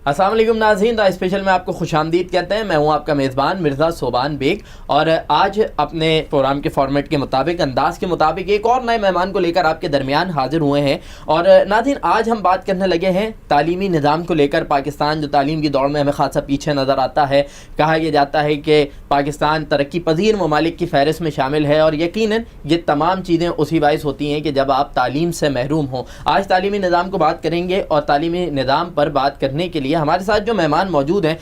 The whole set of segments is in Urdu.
السلام علیکم ناظرین، دا اسپیشل میں آپ کو خوش آمدید کہتے ہیں۔ میں ہوں آپ کا میزبان مرزا صوبان بیگ، اور آج اپنے پروگرام کے فارمیٹ کے مطابق، انداز کے مطابق ایک اور نئے مہمان کو لے کر آپ کے درمیان حاضر ہوئے ہیں۔ اور ناظرین، آج ہم بات کرنے لگے ہیں تعلیمی نظام کو لے کر۔ پاکستان جو تعلیم کی دوڑ میں ہمیں خاصا پیچھے نظر آتا ہے، کہا یہ جاتا ہے کہ پاکستان ترقی پذیر ممالک کی فہرست میں شامل ہے، اور یقیناً یہ تمام چیزیں اسی باعث ہوتی ہیں کہ جب آپ تعلیم سے محروم ہوں۔ آج تعلیمی نظام کو بات کریں گے، اور تعلیمی نظام پر بات کرنے کے لیے ہمارے ساتھ جو مہمان موجود ہیں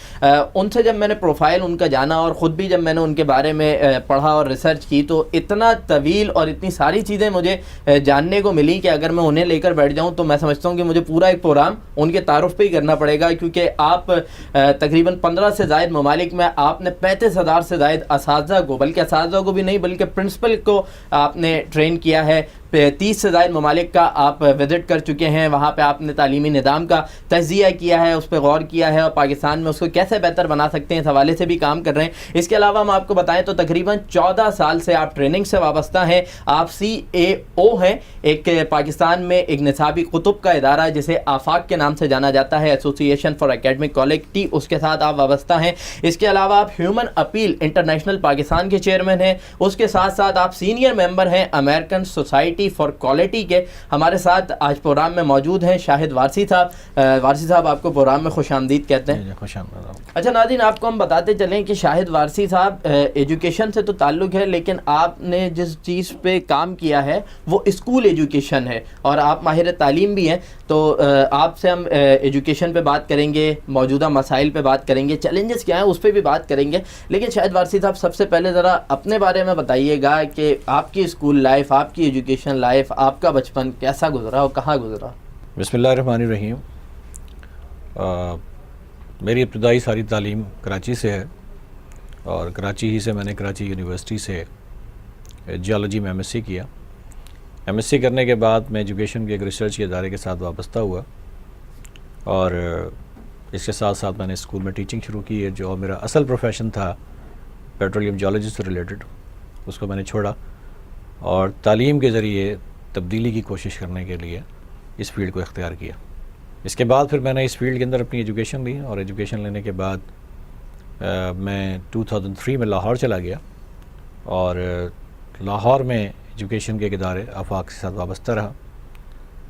ان سے جب میں نے پروفائل ان کا جانا، اور خود بھی جب میں نے ان کے بارے میں پڑھا اور ریسرچ کی، تو اتنا طویل اور اتنی ساری چیزیں مجھے جاننے کو ملی کہ اگر میں انہیں لے کر بیٹھ جاؤں تو میں سمجھتا ہوں کہ مجھے پورا ایک پروگرام ان کے تعارف پہ ہی کرنا پڑے گا، کیونکہ آپ تقریباً 15 سے زائد ممالک میں آپ نے 35,000 سے زائد اساتذہ کو، بلکہ اساتذہ کو بھی نہیں بلکہ پرنسپل کو آپ نے ٹرین کیا ہے۔ 30 سے زائد ممالک کا آپ وزٹ کر چکے ہیں، وہاں پہ آپ نے تعلیمی نظام کا تجزیہ کیا ہے، اس پہ غور کیا ہے، اور پاکستان میں اس کو کیسے بہتر بنا سکتے ہیں اس حوالے سے بھی کام کر رہے ہیں۔ اس کے علاوہ ہم آپ کو بتائیں تو تقریباً 14 سال سے آپ ٹریننگ سے وابستہ ہیں۔ آپ CAO ہیں، ایک پاکستان میں ایک نصابی کتب کا ادارہ ہے جسے آفاق کے نام سے جانا جاتا ہے، ایسوسی ایشن فار اکیڈمک کوالٹی، اس کے ساتھ آپ وابستہ ہیں۔ اس کے علاوہ آپ ہیومن اپیل انٹرنیشنل پاکستان کے چیئرمین ہیں، اس کے ساتھ ساتھ آپ سینئر ممبر ہیں امریکن سوسائٹی فار کوالٹی کے۔ ہمارے ساتھ آج پروگرام میں موجود ہیں شاہد وارثی صاحب۔ وارثی صاحب، آپ کو پروگرام میں خوش آمدید کہتے ہیں۔ خوش آمدید۔ اچھا ناظرین، آپ کو ہم بتاتے چلیں کہ شاہد وارثی صاحب ایجوکیشن سے تو تعلق ہے، لیکن آپ نے جس چیز پہ کام کیا ہے وہ اسکول ایجوکیشن ہے، اور آپ ماہر تعلیم بھی ہیں۔ تو آپ سے ہم ایجوکیشن پہ بات کریں گے، موجودہ مسائل پہ بات کریں گے، چیلنجز کیا ہیں اس پہ بھی بات کریں گے۔ لیکن شاہد وارثی صاحب، سب سے پہلے ذرا اپنے بارے میں بتائیے گا کہ آپ کی اسکول لائف، آپ کی ایجوکیشن لائف، آپ کا بچپن کیسا گزرا اور کہاں گزرا؟ بسم اللہ الرحمن الرحیم۔ میری ابتدائی ساری تعلیم کراچی سے ہے، اور کراچی ہی سے میں نے کراچی یونیورسٹی سے جیولوجی میں MSc کیا۔ MSc کرنے کے بعد میں ایجوکیشن کے ایک ریسرچ کے ادارے کے ساتھ وابستہ ہوا، اور اس کے ساتھ ساتھ میں نے اسکول میں ٹیچنگ شروع کی ہے، جو میرا اصل پروفیشن تھا پیٹرولیم جیولوجی سے ریلیٹڈ، اس کو میں نے چھوڑا اور تعلیم کے ذریعے تبدیلی کی کوشش کرنے کے لیے اس فیلڈ کو اختیار کیا۔ اس کے بعد پھر میں نے اس فیلڈ کے اندر اپنی ایجوکیشن لی، اور ایجوکیشن لینے کے بعد میں 2003 میں لاہور چلا گیا، اور لاہور میں ایجوکیشن کے ایک ادارے آفاق کے ساتھ وابستہ رہا۔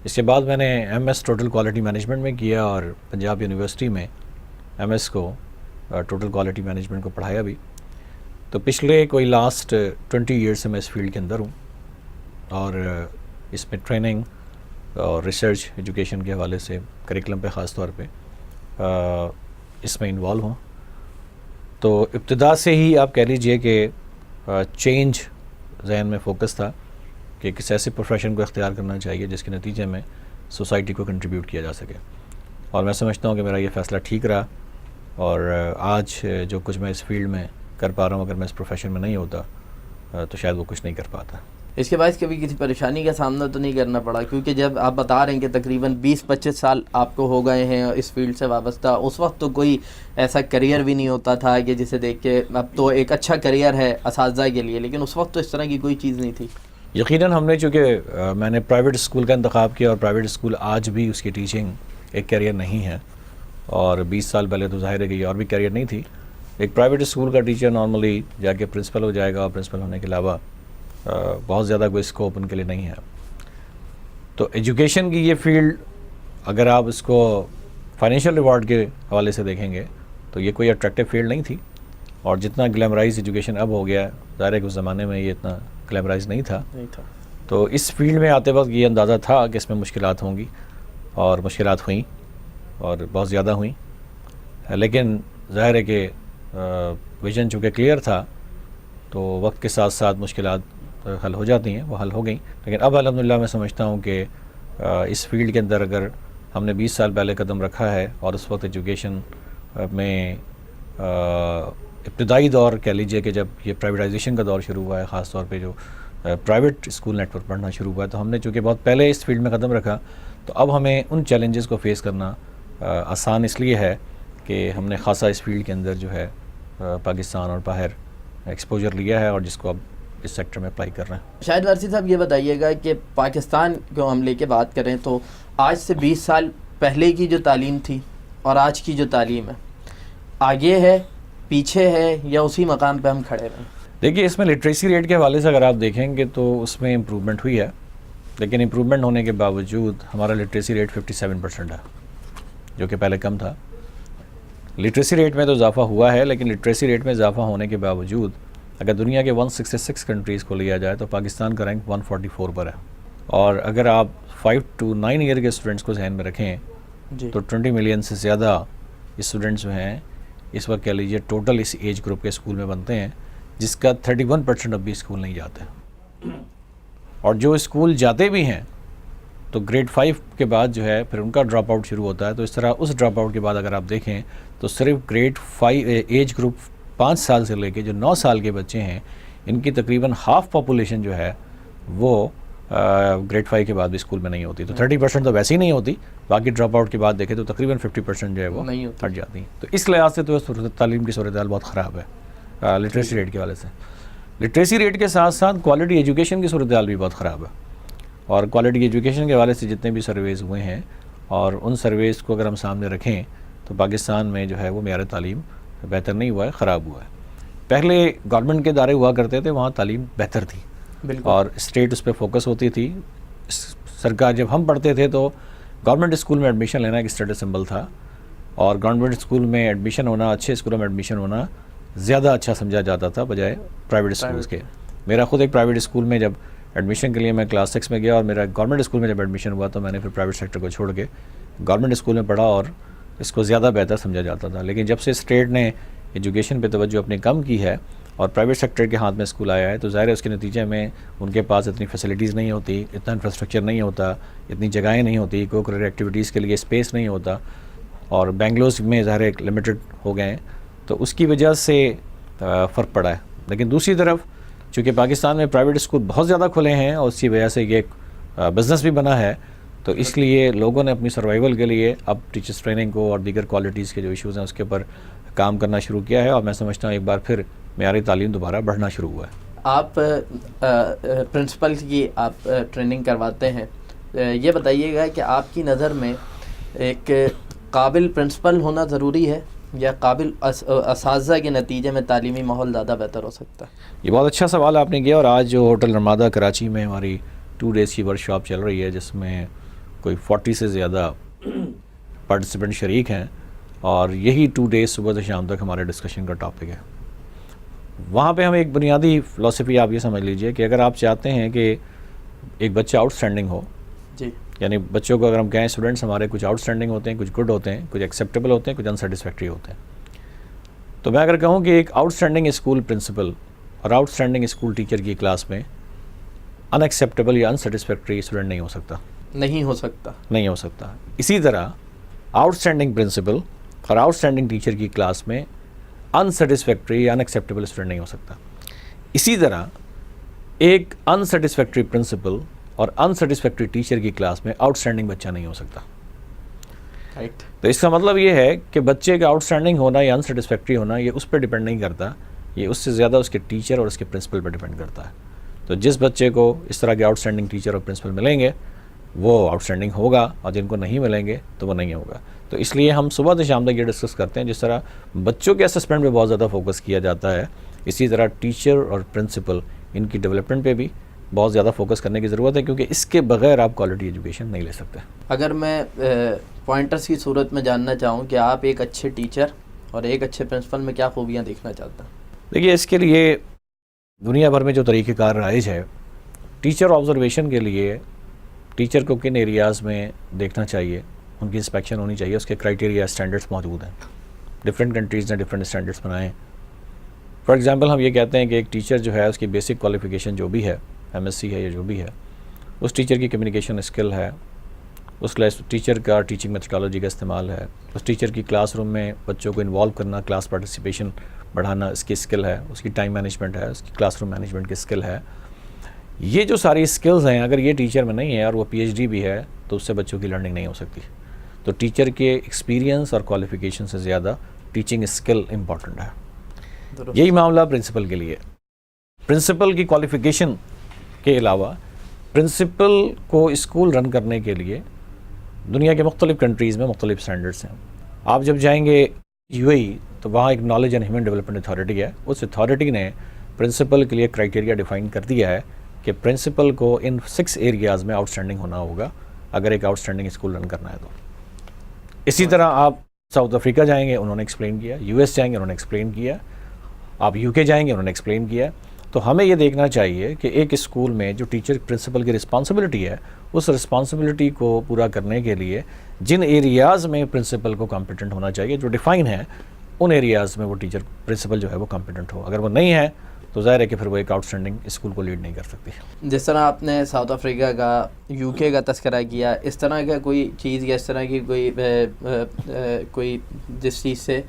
اس کے بعد میں نے MS ٹوٹل کوالٹی مینجمنٹ میں کیا، اور پنجاب یونیورسٹی میں MS کو ٹوٹل کوالٹی مینجمنٹ کو پڑھایا بھی۔ تو پچھلے کوئی لاسٹ 20 ایئرس سے میں اس فیلڈ کے اندر ہوں، اور اس میں ٹریننگ اور ریسرچ ایجوکیشن کے حوالے سے کریکلم پہ خاص طور پہ اس میں انوالو ہوں۔ تو ابتدا سے ہی آپ کہہ لیجئے کہ چینج ذہن میں فوکس تھا کہ کس ایسے پروفیشن کو اختیار کرنا چاہیے جس کے نتیجے میں سوسائٹی کو کنٹریبیوٹ کیا جا سکے، اور میں سمجھتا ہوں کہ میرا یہ فیصلہ ٹھیک رہا، اور آج جو کچھ میں اس فیلڈ میں کر پا رہا ہوں، اگر میں اس پروفیشن میں نہیں ہوتا تو شاید وہ کچھ نہیں کر پاتا۔ اس کے باعث کبھی کسی پریشانی کا سامنا تو نہیں کرنا پڑا؟ کیونکہ جب آپ بتا رہے ہیں کہ تقریباً 20-25 سال آپ کو ہو گئے ہیں اس فیلڈ سے وابستہ، اس وقت تو کوئی ایسا کریئر بھی نہیں ہوتا تھا کہ جسے دیکھ کے اب تو ایک اچھا کریئر ہے اساتذہ کے لیے، لیکن اس وقت تو اس طرح کی کوئی چیز نہیں تھی۔ یقیناً ہم نے، چونکہ میں نے پرائیویٹ اسکول کا انتخاب کیا، اور پرائیویٹ اسکول آج بھی اس کی ٹیچنگ ایک کیریئر نہیں ہے، اور 20 سال پہلے تو ظاہر ہے کہ یہ اور بھی کیریئر نہیں تھی۔ ایک پرائیویٹ اسکول کا ٹیچر نارملی جا کے پرنسپل ہو جائے گا، اور پرنسپل ہونے کے علاوہ بہت زیادہ کوئی اسکوپ ان کے لیے نہیں ہے۔ تو ایجوکیشن کی یہ فیلڈ، اگر آپ اس کو فائنینشیل ریوارڈ کے حوالے سے دیکھیں گے تو یہ کوئی اٹریکٹیو فیلڈ نہیں تھی، اور جتنا گلیمرائز ایجوکیشن اب ہو گیا ہے، ظاہر ہے کہ اس زمانے میں یہ اتنا گلیمرائز نہیں تھا۔ تو اس فیلڈ میں آتے وقت یہ اندازہ تھا کہ اس میں مشکلات ہوں گی، اور مشکلات ہوئیں، اور بہت زیادہ ہوئیں، لیکن ظاہر ہے کہ ویژن چونکہ کلیئر تھا تو وقت کے ساتھ ساتھ مشکلات حل ہو جاتی ہیں، وہ حل ہو گئیں۔ لیکن اب الحمدللہ میں سمجھتا ہوں کہ اس فیلڈ کے اندر اگر ہم نے 20 سال پہلے قدم رکھا ہے، اور اس وقت ایجوکیشن میں ابتدائی دور کہہ لیجئے کہ جب یہ پرائیویٹائزیشن کا دور شروع ہوا ہے، خاص طور پہ جو پرائیویٹ اسکول نیٹ ورک پڑھنا شروع ہوا ہے، تو ہم نے چونکہ بہت پہلے اس فیلڈ میں قدم رکھا، تو اب ہمیں ان چیلنجز کو فیس کرنا آسان اس لیے ہے کہ ہم نے خاصا اس فیلڈ کے اندر جو ہے پاکستان اور باہر ایکسپوجر لیا ہے، اور جس کو اب اس سیکٹر میں اپلائی کر رہے ہیں۔ شاہد وارثی صاحب، یہ بتائیے گا کہ پاکستان کو ہم لے کے بات کریں تو آج سے 20 سال پہلے کی جو تعلیم تھی اور آج کی جو تعلیم ہے آگے ہے, پیچھے ہے, یا اسی مقام پہ ہم کھڑے رہیں؟ دیکھیے اس میں لٹریسی ریٹ کے حوالے سے اگر آپ دیکھیں گے تو اس میں امپرومنٹ ہوئی ہے, لیکن امپرومنٹ ہونے کے باوجود ہمارا لٹریسی ریٹ 57% ہے, جو کہ پہلے کم تھا. لٹریسی ریٹ میں تو اضافہ ہوا ہے, لیکن لٹریسی ریٹ میں اضافہ ہونے کے باوجود اگر دنیا کے 166 کنٹریز کو لیا جائے تو پاکستان کا رینک 144 پر ہے. اور اگر آپ 5 to 9 ایئر کے اسٹوڈنٹس کو ذہن میں رکھیں جی. تو 20 ملین سے زیادہ اسٹوڈنٹس جو ہیں اس وقت کہہ لیجیے ٹوٹل اس ایج گروپ کے اسکول میں بنتے ہیں, جس کا 31% اب بھی اسکول نہیں جاتے. اور جو اسکول جاتے بھی ہیں تو گریڈ 5 کے بعد جو ہے پھر ان کا ڈراپ آؤٹ شروع ہوتا ہے. تو اس طرح اس ڈراپ آؤٹ کے بعد اگر آپ دیکھیں تو صرف گریڈ 5 ایج گروپ 5 سال سے لے کے جو 9 سال کے بچے ہیں, ان کی تقریباً ہاف پاپولیشن جو ہے وہ گریڈ 5 کے بعد بھی اسکول میں نہیں ہوتی. تو 30% تو ویسے ہی نہیں ہوتی, باقی ڈراپ آؤٹ کے بعد دیکھیں تو تقریباً 50% جو ہے وہ ہٹ جاتی ہیں. تو اس لحاظ سے تو تعلیم کی صورتحال بہت خراب ہے لٹریسی ریٹ کے حوالے سے. لٹریسی ریٹ کے ساتھ ساتھ کوالٹی ایجوکیشن کی صورتحال بھی بہت خراب ہے. اور کوالٹی ایجوکیشن کے حوالے سے جتنے بھی سرویز ہوئے ہیں, اور ان سرویز کو اگر ہم سامنے رکھیں تو پاکستان میں جو ہے وہ معیار تعلیم بہتر نہیں ہوا ہے, خراب ہوا ہے. پہلے گورنمنٹ کے ادارے ہوا کرتے تھے, وہاں تعلیم بہتر تھی اور اسٹیٹ اس پہ فوکس ہوتی تھی. سرکار جب ہم پڑھتے تھے تو گورنمنٹ اسکول میں ایڈمیشن لینا ایک اسٹیٹس سمبل تھا, اور گورنمنٹ اسکول میں ایڈمیشن ہونا, اچھے اسکولوں میں ایڈمیشن ہونا زیادہ اچھا سمجھا جاتا تھا بجائے پرائیویٹ اسکولس کے. میرا خود ایک پرائیویٹ اسکول میں جب ایڈمیشن کے لیے میں کلاس 6 میں گیا, اور میرا گورنمنٹ اسکول میں جب ایڈمیشن ہوا تو میں نے پھر پرائیویٹ سیکٹر کو چھوڑ کے گورنمنٹ اسکول میں پڑھا, اور اس کو زیادہ بہتر سمجھا جاتا تھا. لیکن جب سے اسٹیٹ نے ایجوکیشن پہ توجہ اپنی کم کی ہے اور پرائیویٹ سیکٹر کے ہاتھ میں اسکول آیا ہے, تو ظاہر ہے اس کے نتیجے میں ان کے پاس اتنی فیسلٹیز نہیں ہوتی, اتنا انفراسٹرکچر نہیں ہوتا, اتنی جگہیں نہیں ہوتی, کو کریکولر ایکٹیویٹیز کے لیے اسپیس نہیں ہوتا, اور بینگلورس میں ظاہر ایک لمیٹڈ ہو گئے ہیں. تو اس کی وجہ سے فرق پڑا ہے. لیکن دوسری طرف چونکہ پاکستان میں پرائیویٹ اسکول بہت زیادہ کھلے ہیں اور اس کی وجہ سے یہ ایک بزنس بھی بنا ہے, تو اس لیے لوگوں نے اپنی سروائیول کے لیے اب ٹیچرس ٹریننگ کو اور دیگر کوالٹیز کے جو ایشوز ہیں اس کے اوپر کام کرنا شروع کیا ہے, اور میں سمجھتا ہوں ایک بار پھر معیاری تعلیم دوبارہ بڑھنا شروع ہوا ہے. آپ پرنسپل کی آپ ٹریننگ کرواتے ہیں, یہ بتائیے گا کہ آپ کی نظر میں ایک قابل پرنسپل ہونا ضروری ہے یا قابل اساتذہ کے نتیجے میں تعلیمی ماحول زیادہ بہتر ہو سکتا ہے؟ یہ بہت اچھا سوال آپ نے کیا. اور آج جو ہوٹل رمادہ کراچی میں ہماری 2 days کی ورک شاپ چل رہی ہے, جس میں کوئی 40 سے زیادہ پارٹیسپینٹ شریک ہیں, اور یہی 2 days صبح سے شام تک ہمارے ڈسکشن کا ٹاپک ہے. وہاں پہ ہم ایک بنیادی فلسفی آپ یہ سمجھ لیجئے کہ اگر آپ چاہتے ہیں کہ ایک بچہ آؤٹ اسٹینڈنگ ہو, جی, یعنی بچوں کو اگر ہم کہیں اسٹوڈنٹس ہمارے کچھ آؤٹ اسٹینڈنگ ہوتے ہیں, کچھ گڈ ہوتے ہیں, کچھ ایکسیپٹیبل ہوتے ہیں, کچھ انسیٹسفیکٹری ہوتے ہیں, تو میں اگر کہوں کہ ایک آؤٹ اسٹینڈنگ اسکول پرنسپل اور آؤٹ اسٹینڈنگ اسکول ٹیچر کی کلاس میں ان ایکسیپٹیبل یا انسیٹسفیکٹری اسٹوڈنٹ نہیں ہو سکتا, نہیں ہو سکتا. اسی طرح آؤٹ اسٹینڈنگ پرنسپل اور آؤٹ اسٹینڈنگ ٹیچر کی کلاس میں انسیٹسفیکٹری یا ان ایکسیپٹیبل اسٹوڈنٹ نہیں ہو سکتا. اسی طرح ایک انسیٹسفیکٹری پرنسپل اور انسیٹسفیکٹری ٹیچر کی کلاس میں آؤٹ اسٹینڈنگ بچہ نہیں ہو سکتا. تو اس کا مطلب یہ ہے کہ بچے کا آؤٹ اسٹینڈنگ ہونا یا انسیٹسفیکٹری ہونا یہ اس پہ ڈپینڈ نہیں کرتا, یہ اس سے زیادہ اس کے ٹیچر اور اس کے پرنسپل پہ ڈپینڈ کرتا ہے. تو جس بچے کو اس طرح کے آؤٹ اسٹینڈنگ ٹیچر اور پرنسپل ملیں گے وہ آؤٹ اسٹینڈنگ ہوگا, اور جن کو نہیں ملیں گے تو وہ نہیں ہوگا. تو اس لیے ہم صبح سے شام تک یہ ڈسکس کرتے ہیں, جس طرح بچوں کے اسسمنٹ پہ بہت زیادہ فوکس کیا جاتا ہے, اسی طرح ٹیچر اور پرنسپل ان کی ڈیولپمنٹ پہ بھی بہت زیادہ فوکس کرنے کی ضرورت ہے, کیونکہ اس کے بغیر آپ کوالٹی ایجوکیشن نہیں لے سکتے. اگر میں پوائنٹرز کی صورت میں جاننا چاہوں کہ آپ ایک اچھے ٹیچر اور ایک اچھے پرنسپل میں کیا خوبیاں دیکھنا چاہتے ہیں؟ دیکھیے اس کے لیے دنیا بھر میں جو طریقہ کار رائج ہے, ٹیچر آبزرویشن کے لیے ٹیچر کو کن ایریاز میں دیکھنا چاہیے, ان کی انسپیکشن ہونی چاہیے, اس کے کرائٹیریا اسٹینڈرڈس موجود ہیں. ڈفرینٹ کنٹریز نے ڈفرینٹ اسٹینڈرڈس بنائے ہیں. فار ایگزامپل ہم یہ کہتے ہیں کہ ایک ٹیچر جو ہے اس کی بیسک کوالیفیکیشن جو بھی ہے, MSc ہے یا جو بھی ہے, اس ٹیچر کی کمیونیکیشن اسکل ہے, اس ٹیچر کا ٹیچنگ میتھڈالوجی کا استعمال ہے, اس ٹیچر کی کلاس روم میں بچوں کو انوالو کرنا, کلاس پارٹیسپیشن بڑھانا اس کی اسکل ہے, اس کی ٹائم مینجمنٹ ہے, اس کی کلاس روم مینجمنٹ کی اسکل ہے. یہ جو ساری اسکلز ہیں اگر یہ ٹیچر میں نہیں ہے اور وہ PhD بھی ہے تو اس سے بچوں کی لرننگ نہیں ہو سکتی. تو ٹیچر کے ایکسپیرینس اور کوالیفیکیشن سے زیادہ ٹیچنگ اسکل امپورٹنٹ ہے. یہی معاملہ پرنسپل کے لیے. پرنسپل کی کوالیفیکیشن کے علاوہ پرنسپل کو اسکول رن کرنے کے لیے دنیا کے مختلف کنٹریز میں مختلف اسٹینڈرڈس ہیں. آپ جب جائیں گے UAE تو وہاں ایک knowledge and human development authority ہے. اس اتھارٹی نے پرنسپل کے لیے کرائٹیریا ڈیفائن کر دیا ہے کہ پرنسپل کو ان 6 ایریاز میں آؤٹ اسٹینڈنگ ہونا ہوگا اگر ایک آؤٹ اسٹینڈنگ اسکول رن کرنا ہے تو. اسی طرح آپ ساؤتھ افریقہ جائیں گے, انہوں نے ایکسپلین کیا. US جائیں گے, انہوں نے ایکسپلین کیا. آپ UK جائیں گے, انہوں نے ایکسپلین کیا. تو ہمیں یہ دیکھنا چاہیے کہ ایک اسکول میں جو ٹیچر پرنسپل کی رسپانسبلٹی ہے, اس رسپانسبلٹی کو پورا کرنے کے لیے جن ایریاز میں پرنسپل کو کمپیٹنٹ ہونا چاہیے, جو ڈیفائن ہے, ان ایریاز میں وہ ٹیچر پرنسپل جو ہے وہ کمپیٹنٹ ہو. اگر وہ نہیں ہے تو ظاہر ہے کہ پھر وہ ایک آؤٹ اسٹینڈنگ اسکول کو لیڈ نہیں کر سکتی. جس طرح آپ نے ساؤتھ افریقہ کا, UK کا تذکرہ کیا, اس طرح کا کوئی چیز یا اس طرح کی کوئی جس چیز سے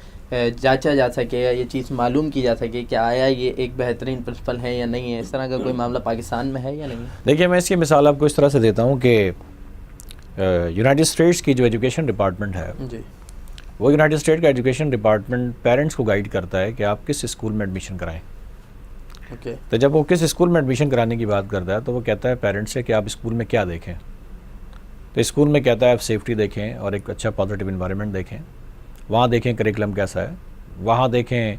جانچا جا سکے یا یہ چیز معلوم کی جا سکے کہ آیا یہ ایک بہترین پرنسپل ہے یا نہیں ہے, اس طرح کا کوئی معاملہ پاکستان میں ہے یا نہیں؟ دیکھیے, میں اس کی مثال آپ کو اس طرح سے دیتا ہوں کہ یونائٹڈ اسٹیٹس کی جو ایجوکیشن ڈپارٹمنٹ ہے, جی, وہ یونائٹڈ اسٹیٹ کا ایجوکیشن ڈپارٹمنٹ پیرنٹس کو گائیڈ کرتا ہے کہ آپ کس اسکول میں ایڈمیشن کرائیں. اوکے. تو جب وہ کس اسکول میں ایڈمیشن کرانے کی بات کرتا ہے تو وہ کہتا ہے پیرنٹس سے کہ آپ اسکول میں کیا دیکھیں. تو اسکول میں کہتا ہے آپ سیفٹی دیکھیں اور ایک اچھا پازیٹیو انوائرمنٹ دیکھیں, وہاں دیکھیں کریکولم کیسا ہے, وہاں دیکھیں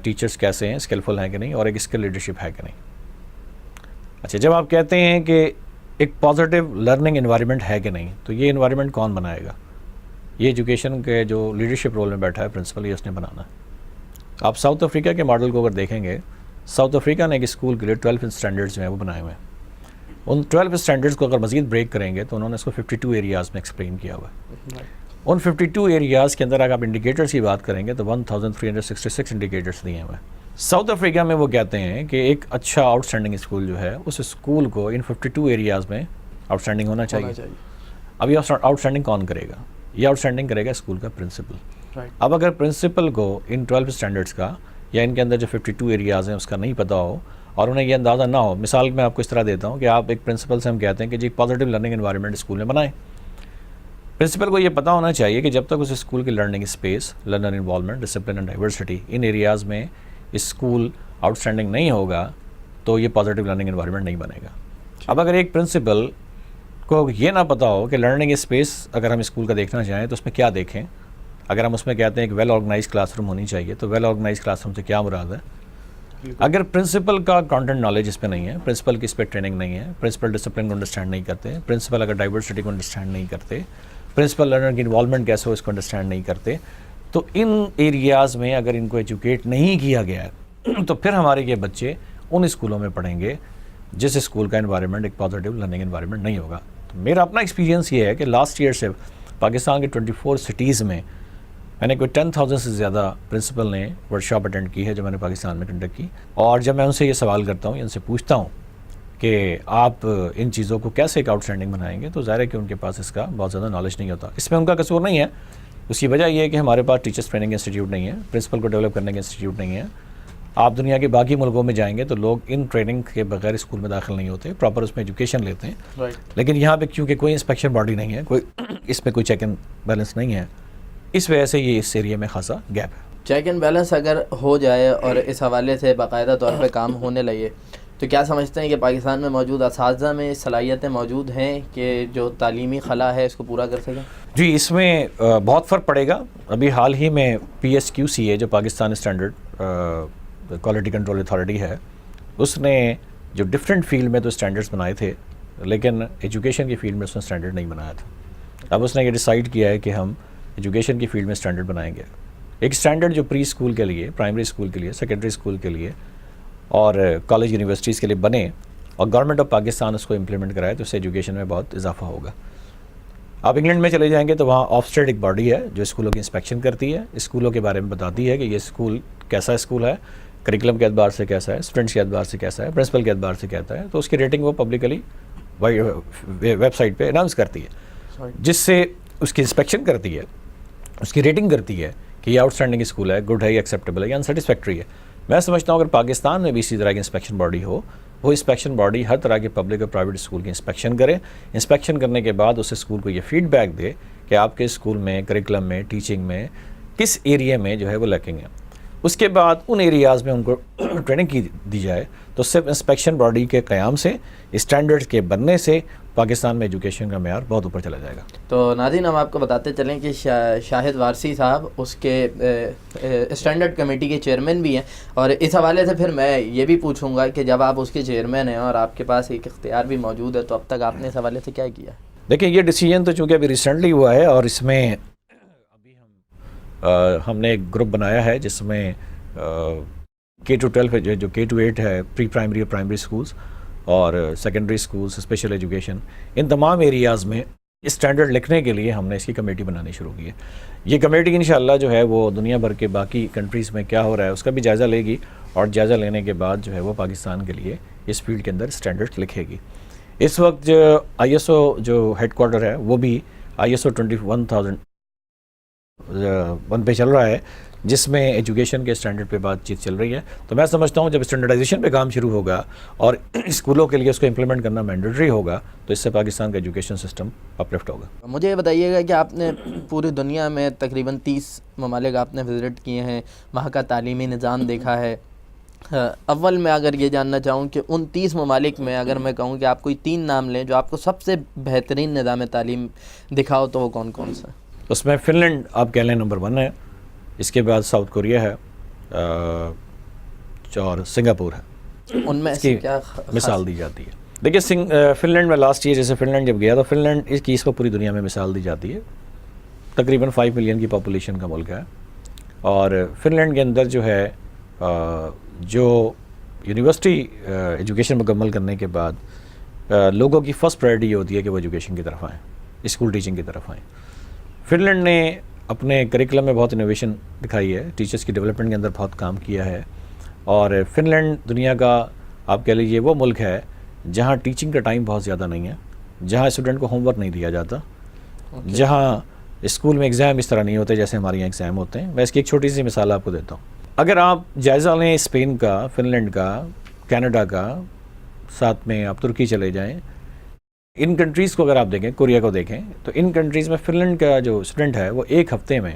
ٹیچرس کیسے ہیں, اسکلفل ہیں کہ نہیں, اور ایک اسکل لیڈرشپ ہے کہ نہیں. اچھا, جب آپ کہتے ہیں کہ ایک پازیٹیو لرننگ انوائرمنٹ ہے کہ نہیں, تو یہ انوائرمنٹ کون بنائے گا؟ یہ ایجوکیشن کے جو لیڈرشپ رول میں بیٹھا ہے پرنسپل, یہ اس نے بنانا ہے. آپ ساؤتھ افریقہ کے ماڈل کو اگر دیکھیں گے, ساؤتھ افریقہ نے ایک اسکول کے لیے 12 اسٹینڈرڈز جو ہیں وہ بنائے ہوئے ہیں. ان 12 اسٹینڈرڈز کو اگر مزید بریک کریں گے تو انہوں نے اس کو 52 ایریاز میں ایکسپلین کیا ہوا ہے. ان 52 ایریاز کے اندر اگر آپ انڈیکیٹرز کی بات کریں گے تو 1366 انڈیکیٹرز دیے ہوئے ہیں. ساؤتھ افریقہ میں وہ کہتے ہیں کہ ایک اچھا آؤٹ اسٹینڈنگ اسکول جو ہے, اس اسکول کو ان 52 ایریاز میں آؤٹ اسٹینڈنگ ہونا چاہیے. اب یہ آؤٹ اسٹینڈنگ کون کرے گا؟ یہ آؤٹ اسٹینڈنگ کرے گا اسکول کا پرنسپل. اب اگر پرنسپل کو ان 12 اسٹینڈرڈس کا یا ان کے اندر جو 52 ایریاز ہیں اس کا نہیں پتہ ہو اور انہیں یہ اندازہ نہ ہو, مثال میں آپ کو اس طرح دیتا ہوں کہ آپ ایک پرنسپل سے ہم کہتے ہیں کہ جی پازیٹیو لرننگ انوائرمنٹ اسکول میں بنائیں. پرنسپل کو یہ پتہ ہونا چاہیے کہ جب تک اس اسکول کی learning space, learner involvement, discipline and diversity, in areas میں اسکول آؤٹ اسٹینڈنگ نہیں ہوگا تو یہ پازیٹیو لرننگ انوائرمنٹ نہیں بنے گا. اب اگر ایک پرنسپل کو یہ نہ پتہ ہو کہ لرننگ اسپیس اگر ہم اسکول کا دیکھنا چاہیں تو اس میں کیا دیکھیں, اگر ہم اس میں کہتے ہیں کہ ویل آرگنائز کلاس روم ہونی چاہیے, تو ویل آرگنائز کلاس روم سے کیا مراد ہے؟ اگر پرنسپل کا کانٹینٹ نالج اس پہ نہیں ہے, پرنسپل کی اس پہ ٹریننگ نہیں ہے, پرنسپل ڈسپلن کو انڈرسٹینڈ نہیں کرتے, پرنسپل اگر ڈائیورسٹی کو انڈرسٹینڈ نہیں کرتے, پرنسپل لرنر کی انوالومنٹ کیسے ہو اس کو انڈرسٹینڈ نہیں کرتے, تو ان ایریاز میں اگر ان کو ایجوکیٹ نہیں کیا گیا ہے تو پھر ہمارے یہ بچے ان اسکولوں میں پڑھیں گے جس اسکول کا انوائرمنٹ ایک پازیٹیو لرننگ انوائرمنٹ نہیں ہوگا. تو میرا اپنا ایکسپیرینس یہ ہے کہ لاسٹ ایئر سے پاکستان کے 24 سٹیز میں نے کوئی 10,000 سے زیادہ پرنسپل نے ورک شاپ اٹینڈ کی ہے جو میں نے پاکستان میں کنڈکٹ کی. اور جب میں ان سے یہ سوال کرتا ہوں, ان سے پوچھتا ہوں کہ آپ ان چیزوں کو کیسے ایک آؤٹ اسٹینڈنگ بنائیں گے, تو ظاہر ہے کہ ان کے پاس اس کا بہت زیادہ نالج نہیں ہوتا. اس میں ان کا قصور نہیں ہے, اس کی وجہ یہ ہے کہ ہمارے پاس ٹیچرس ٹریننگ انسٹیٹیوٹ نہیں ہے, پرنسپل کو ڈیولپ کرنے کے انسٹیٹیوٹ نہیں ہے. آپ دنیا کے باقی ملکوں میں جائیں گے تو لوگ ان ٹریننگ کے بغیر اسکول میں داخل نہیں ہوتے, پراپر اس میں ایجوکیشن لیتے ہیں. لیکن یہاں پہ کیونکہ کوئی انسپیکشن باڈی نہیں ہے, کوئی اس پہ کوئی چیک اینڈ بیلنس نہیں ہے, اس وجہ سے یہ اس ایریا میں خاصا گیپ ہے. چیک اینڈ بیلنس اگر ہو جائے اور اس حوالے سے باقاعدہ طور پہ کام ہونے لگے تو کیا سمجھتے ہیں کہ پاکستان میں موجود اساتذہ میں صلاحیتیں موجود ہیں کہ جو تعلیمی خلا ہے اس کو پورا کر سکیں؟ جی, اس میں بہت فرق پڑے گا. ابھی حال ہی میں PSQCA جو Pakistan standard quality control authority ہے, اس نے جو ڈفرینٹ فیلڈ میں تو اسٹینڈرڈس بنائے تھے لیکن ایجوکیشن کی فیلڈ میں اس نے اسٹینڈرڈ نہیں بنایا تھا. اب اس نے یہ ڈیسائیڈ کیا ہے کہ ہم ایجوکیشن کی فیلڈ میں اسٹینڈرڈ بنائیں گے. ایک اسٹینڈرڈ جو پری اسکول کے لیے, پرائمری اسکول کے لیے, سیکنڈری اسکول کے لیے اور کالج یونیورسٹیز کے لیے بنے اور گورنمنٹ آف پاکستان اس کو امپلیمنٹ کرائے تو اس سے ایجوکیشن میں بہت اضافہ ہوگا. آپ انگلینڈ میں چلے جائیں گے تو وہاں آفسٹیڈ ایک باڈی ہے جو اسکولوں کی انسپیکشن کرتی ہے, اسکولوں کے بارے میں بتاتی ہے کہ یہ اسکول کیسا اسکول ہے, کریکولم کے اعتبار سے کیسا ہے, اسٹوڈنٹس کے اعتبار سے کیسا ہے, پرنسپل کے اعتبار سے کہتا ہے. تو اس کی ریٹنگ وہ پبلکلی ویب سائٹ پہ اناؤنس کرتی ہے, جس سے اس کی انسپیکشن کرتی ہے, اس کی ریٹنگ کرتی ہے کہ یہ آؤٹ اسٹینڈنگ اسکول ہے, گڈ ہے, ایکسیپٹیبل ہے یا انسیٹسفیکٹری ہے. میں سمجھتا ہوں اگر پاکستان میں بھی اسی طرح کی انسپیکشن باڈی ہو, وہ انسپیکشن باڈی ہر طرح کے پبلک اور پرائیویٹ اسکول کی انسپیکشن کرے, انسپیکشن کرنے کے بعد اس اسکول کو یہ فیڈ بیک دے کہ آپ کے اسکول میں کریکولم میں, ٹیچنگ میں کس ایریا میں جو ہے وہ لیکنگ ہے. اس کے بعد ان ایریاز میں ان کو ٹریننگ کی دی جائے. تو صرف انسپیکشن باڈی کے قیام سے, اسٹینڈرڈ کے بننے سے پاکستان میں ایجوکیشن کا معیار بہت اوپر چلا جائے گا. تو ناظرین ہم آپ کو بتاتے چلیں کہ شاہد وارثی صاحب اس کے اسٹینڈرڈ کمیٹی کے چیئرمین بھی ہیں, اور اس حوالے سے پھر میں یہ بھی پوچھوں گا کہ جب آپ اس کے چیئرمین ہیں اور آپ کے پاس ایک اختیار بھی موجود ہے, تو اب تک آپ نے اس حوالے سے کیا کیا؟ دیکھیں یہ ڈیسیجن تو چونکہ ابھی ریسنٹلی ہوا ہے, اور اس میں ابھی ہم نے ایک گروپ بنایا ہے جس میں K-12 جو K-8 ہے, پری پرائمری اور پرائمری اسکولس اور سیکنڈری اسکولس, اسپیشل ایجوکیشن, ان تمام ایریاز میں اسٹینڈرڈ لکھنے کے لیے ہم نے اس کی کمیٹی بنانی شروع کی ہے. یہ کمیٹی انشاءاللہ جو ہے وہ دنیا بھر کے باقی کنٹریز میں کیا ہو رہا ہے اس کا بھی جائزہ لے گی, اور جائزہ لینے کے بعد جو ہے وہ پاکستان کے لیے اس فیلڈ کے اندر اسٹینڈرڈ لکھے گی. اس وقت جو ISO جو ہیڈ کوارٹر ہے وہ بھی ISO 21001 پہ چل رہا ہے, جس میں ایجوکیشن کے اسٹینڈرڈ پہ بات چیت چل رہی ہے. تو میں سمجھتا ہوں جب اسٹینڈرڈائزیشن پہ کام شروع ہوگا اور اسکولوں کے لیے اس کو امپلیمنٹ کرنا مینڈیٹری ہوگا, تو اس سے پاکستان کا ایجوکیشن سسٹم اپلفٹ ہوگا. مجھے یہ بتائیے گا کہ آپ نے پوری دنیا میں تقریباً 30 ممالک آپ نے وزٹ کیے ہیں, وہاں کا تعلیمی نظام دیکھا ہے. اول میں اگر یہ جاننا چاہوں کہ ان 30 ممالک میں اگر میں کہوں کہ آپ کوئی 3 نام لیں جو آپ کو سب سے بہترین نظام تعلیم دکھاؤ, تو وہ کون کون سا ہے؟ اس میں فن لینڈ آپ کہہ لیں نمبر 1 ہے, اس کے بعد ساؤتھ کوریا ہے, اور سنگاپور ہے. ان میں اس کی کیا مثال دی جاتی ہے. دیکھیے فن لینڈ میں لاسٹ ایئر جیسے فن لینڈ جب گیا تو فن لینڈ اس کو پوری دنیا میں مثال دی جاتی ہے. تقریباً 5 ملین کی پاپولیشن کا ملک ہے, اور فن لینڈ کے اندر جو ہے جو یونیورسٹی ایجوکیشن مکمل کرنے کے بعد لوگوں کی فرسٹ پرائرٹی یہ ہوتی ہے کہ وہ ایجوکیشن کی طرف آئیں, اسکول ٹیچنگ کی طرف آئیں. فن لینڈ نے اپنے کریکلم میں بہت انوویشن دکھائی ہے, ٹیچرس کی ڈیولپمنٹ کے اندر بہت کام کیا ہے, اور فن لینڈ دنیا کا آپ کہہ لیجیے وہ ملک ہے جہاں ٹیچنگ کا ٹائم بہت زیادہ نہیں ہے, جہاں اسٹوڈنٹ کو ہوم ورک نہیں دیا جاتا, جہاں اسکول میں ایگزام اس طرح نہیں ہوتے جیسے ہمارے یہاں ایگزام ہوتے ہیں. میں اس کی ایک چھوٹی سی مثال آپ کو دیتا ہوں. اگر آپ جائزہ لیں اسپین کا, فن لینڈ کا, کینیڈا کا, ساتھ میں آپ ترکی چلے جائیں, ان کنٹریز کو اگر آپ دیکھیں, کوریا کو دیکھیں, تو ان کنٹریز میں فن لینڈ کا جو اسٹوڈنٹ ہے وہ ایک ہفتے میں